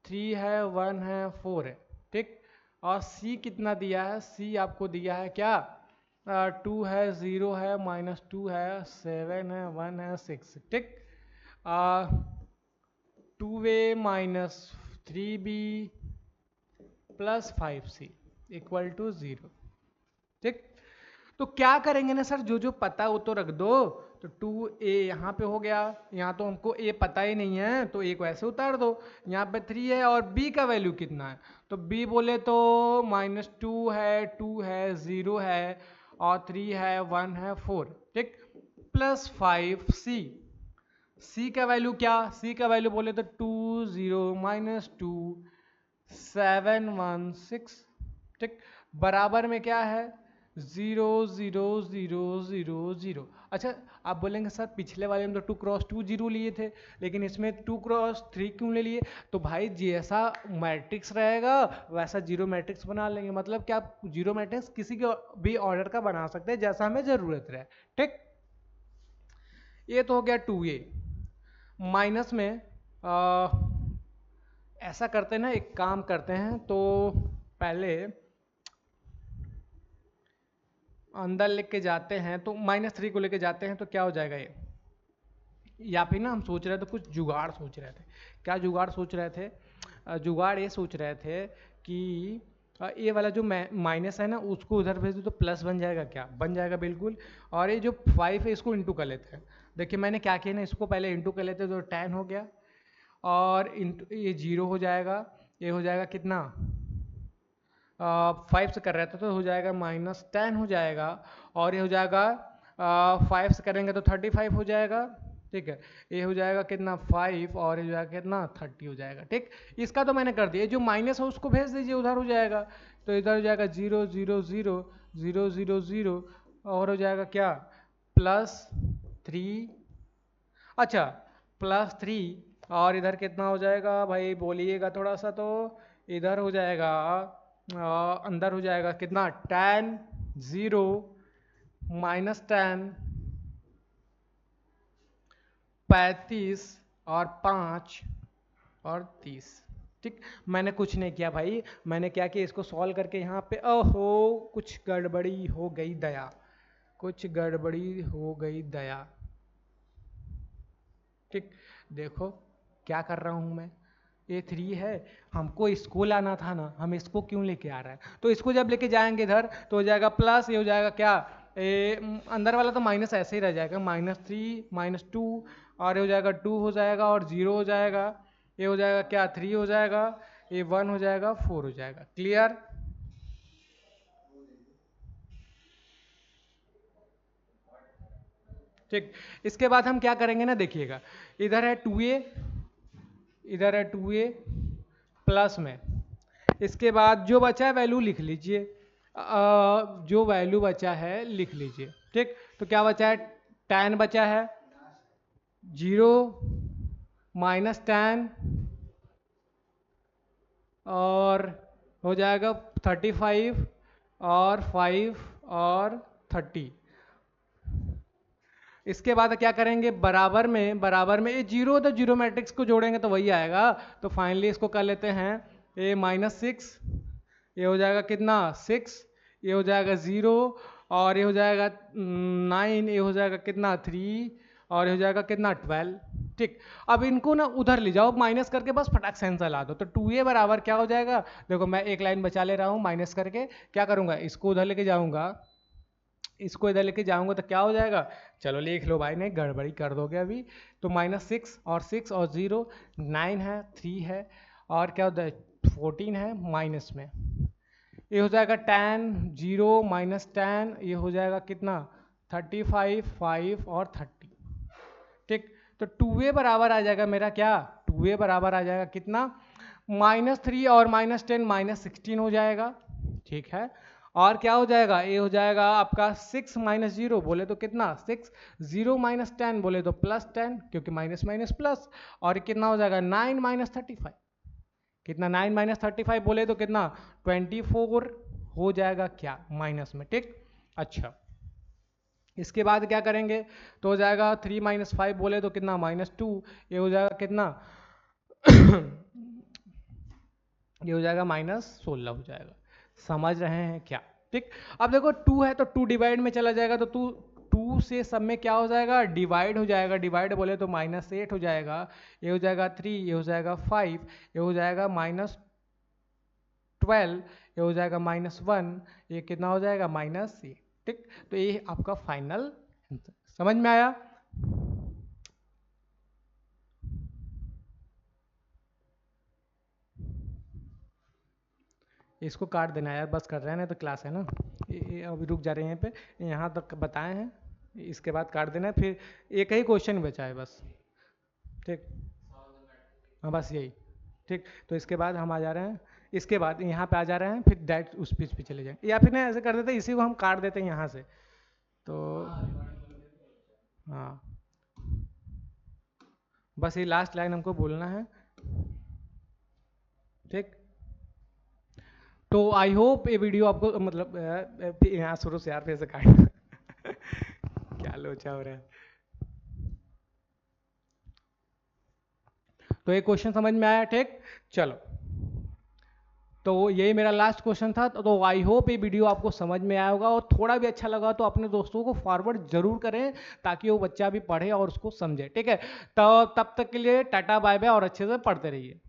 3 है 1 है 4 है। ठीक, और सी कितना दिया है, सी आपको दिया है क्या, 2 है 0 है -2 है 7 है 1 है 6। ठीक, 2a -3b + 5c = 0। ठीक, तो क्या करेंगे ना सर, जो जो पता वो तो रख दो। तो 2a यहाँ पे हो गया, यहाँ तो हमको a पता ही नहीं है तो a को ऐसे उतार दो। यहाँ पे 3 है और b का वैल्यू कितना है, तो b बोले तो -2 है 2 है 0 है और 3 है 1 है 4। ठीक, + 5c, c का वैल्यू क्या, c का वैल्यू बोले तो 2 0 -2 7 1 6। ठीक, बराबर में क्या है 0 0 0 0 0। अच्छा, आप बोलेंगे सर पिछले वाले में तो 2 × 2 0 लिए थे, लेकिन इसमें 2 × 3 क्यों ले लिए? तो भाई जैसा मैट्रिक्स रहेगा वैसा जीरो मैट्रिक्स बना लेंगे। मतलब कि आप जीरो मैट्रिक्स किसी के भी ऑर्डर का बना सकते हैं जैसा हमें ज़रूरत रहे। ठीक, ये तो हो गया 2a। माइनस में ऐसा करते हैं ना, एक काम करते हैं, तो पहले अंदर लेके जाते हैं तो -3 को लेके जाते हैं तो क्या हो जाएगा ये, या फिर ना हम सोच रहे थे कुछ जुगाड़ सोच रहे थे। क्या जुगाड़ सोच रहे थे, जुगाड़ ये सोच रहे थे कि ये वाला जो माइनस है ना उसको उधर भेज दो तो प्लस बन जाएगा। क्या बन जाएगा, बिल्कुल। और ये जो 5 है इसको इंटू कर लेते हैं। देखिए मैंने क्या किया ना, इसको पहले इंटू कर लेते तो 10 हो गया, और ये 0 हो जाएगा, ये हो जाएगा कितना 5 से कर रहे थे तो हो जाएगा -10 हो जाएगा, और ये हो जाएगा 5 से करेंगे तो 35 हो जाएगा। ठीक है, ये हो जाएगा कितना 5, और ये हो जाएगा कितना 30 हो जाएगा। ठीक, इसका तो मैंने कर दिया, जो माइनस है उसको भेज दीजिए, उधर हो जाएगा। तो इधर हो जाएगा 0 0 0 0 0 0, और हो जाएगा क्या +3। अच्छा, +3, और इधर कितना हो जाएगा भाई बोलिएगा थोड़ा सा, तो इधर हो जाएगा अंदर हो जाएगा कितना 10 0 -10 35 और 5 और 30। ठीक, मैंने कुछ नहीं किया भाई, मैंने क्या किया, इसको सॉल्व करके यहाँ पे ओहो कुछ गड़बड़ी हो गई दया, कुछ गड़बड़ी हो गई दया। ठीक, देखो क्या कर रहा हूँ मैं, A3 है, हमको इसको लाना था ना, हम इसको क्यों लेके आ रहा है, तो इसको जब लेके जाएंगे इधर तो हो जाएगा प्लस, ये हो जाएगा क्या, अंदर वाला तो माइनस ऐसे ही रह जाएगा, -3 -2 और ये हो जाएगा 2 हो जाएगा और 0 हो जाएगा, ये हो जाएगा क्या 3 हो जाएगा, ये 1 हो जाएगा 4 हो जाएगा। क्लियर? ठीक, इसके बाद हम क्या करेंगे ना, देखिएगा इधर है 2a, इधर है 2a प्लस में, इसके बाद जो बचा है वैल्यू लिख लीजिए, जो वैल्यू बचा है लिख लीजिए। ठीक, तो क्या बचा है, 10 बचा है, 0 -10 और हो जाएगा 35 और 5 और 30। इसके बाद क्या करेंगे, बराबर में ये जीरो, तो जीरो मैट्रिक्स को जोड़ेंगे तो वही आएगा, तो फाइनली इसको कर लेते हैं ये -6, ये हो जाएगा कितना 6, ये हो जाएगा 0 और ये हो जाएगा 9, ये हो जाएगा कितना 3 और ये हो जाएगा कितना 12। ठीक, अब इनको ना उधर ले जाओ, माइनस करके बस फटाक से आंसर ला दो, तो 2a बराबर क्या हो जाएगा, देखो मैं एक लाइन बचा ले रहा हूँ, माइनस करके क्या करूँगा, इसको उधर लेके जाऊँगा, इसको इधर लेके जाऊंगा तो क्या हो जाएगा, चलो लिख लो भाई, नहीं गड़बड़ी कर दोगे अभी, तो -6 और 6 और 0 9 है, 3 है और क्या होता है 14 है माइनस में, ये हो जाएगा 10 0 -10, ये हो जाएगा कितना 35 5 और 30। ठीक, तो 2a बराबर आ जाएगा मेरा क्या, 2a बराबर आ जाएगा कितना -3 और -10 -16 हो जाएगा। ठीक है, और क्या हो जाएगा, ये हो जाएगा आपका 6 -0 बोले तो कितना 6, 0 -10 बोले तो +10 क्योंकि माइनस माइनस प्लस, और कितना हो जाएगा 9 -35, कितना 9 -35 बोले तो कितना 24 हो जाएगा क्या माइनस में। ठीक, अच्छा इसके बाद क्या करेंगे, तो हो जाएगा 3 -5 बोले तो कितना -2, ये हो जाएगा कितना ये हो जाएगा -16 हो जाएगा। समझ रहे हैं क्या? ठीक, अब देखो 2 है तो 2 डिवाइड में चला जाएगा, तो 2 से सब में क्या हो जाएगा, डिवाइड हो जाएगा, डिवाइड बोले तो -8 हो जाएगा, ये हो जाएगा 3, ये हो जाएगा 5, ये हो जाएगा -12, ये हो जाएगा -1, ये कितना हो जाएगा -8। ठीक, तो ये आपका फाइनल आंसर। समझ में आया? इसको काट देना यार, बस कर रहे हैं ना, तो क्लास है ना, अभी रुक जा रहे हैं यहाँ पे, यहाँ तक बताए हैं, इसके बाद काट देना है, फिर एक ही क्वेश्चन बचा है बस। ठीक, हाँ बस यही। ठीक, तो इसके बाद हम आ जा रहे हैं, इसके बाद यहाँ पे आ जा रहे हैं, फिर डायरेक्ट उस पेज पे चले जाएंगे, या फिर ना ऐसे कर देते इसी को हम काट देते हैं यहाँ से, तो हाँ बस ये लास्ट लाइन हमको बोलना है। ठीक, तो आई होप ये वीडियो आपको मतलब यहाँ शुरू से यार फिर से काट क्या लोचा हो रहा है। तो ये क्वेश्चन समझ में आया? ठीक, चलो तो यही मेरा लास्ट क्वेश्चन था, तो आई होप ये वीडियो आपको समझ में आया होगा, और थोड़ा भी अच्छा लगा तो अपने दोस्तों को फॉरवर्ड जरूर करें ताकि वो बच्चा भी पढ़े और उसको समझे। ठीक है, तो तब तक के लिए टाटा बाय बाय और अच्छे से पढ़ते रहिए।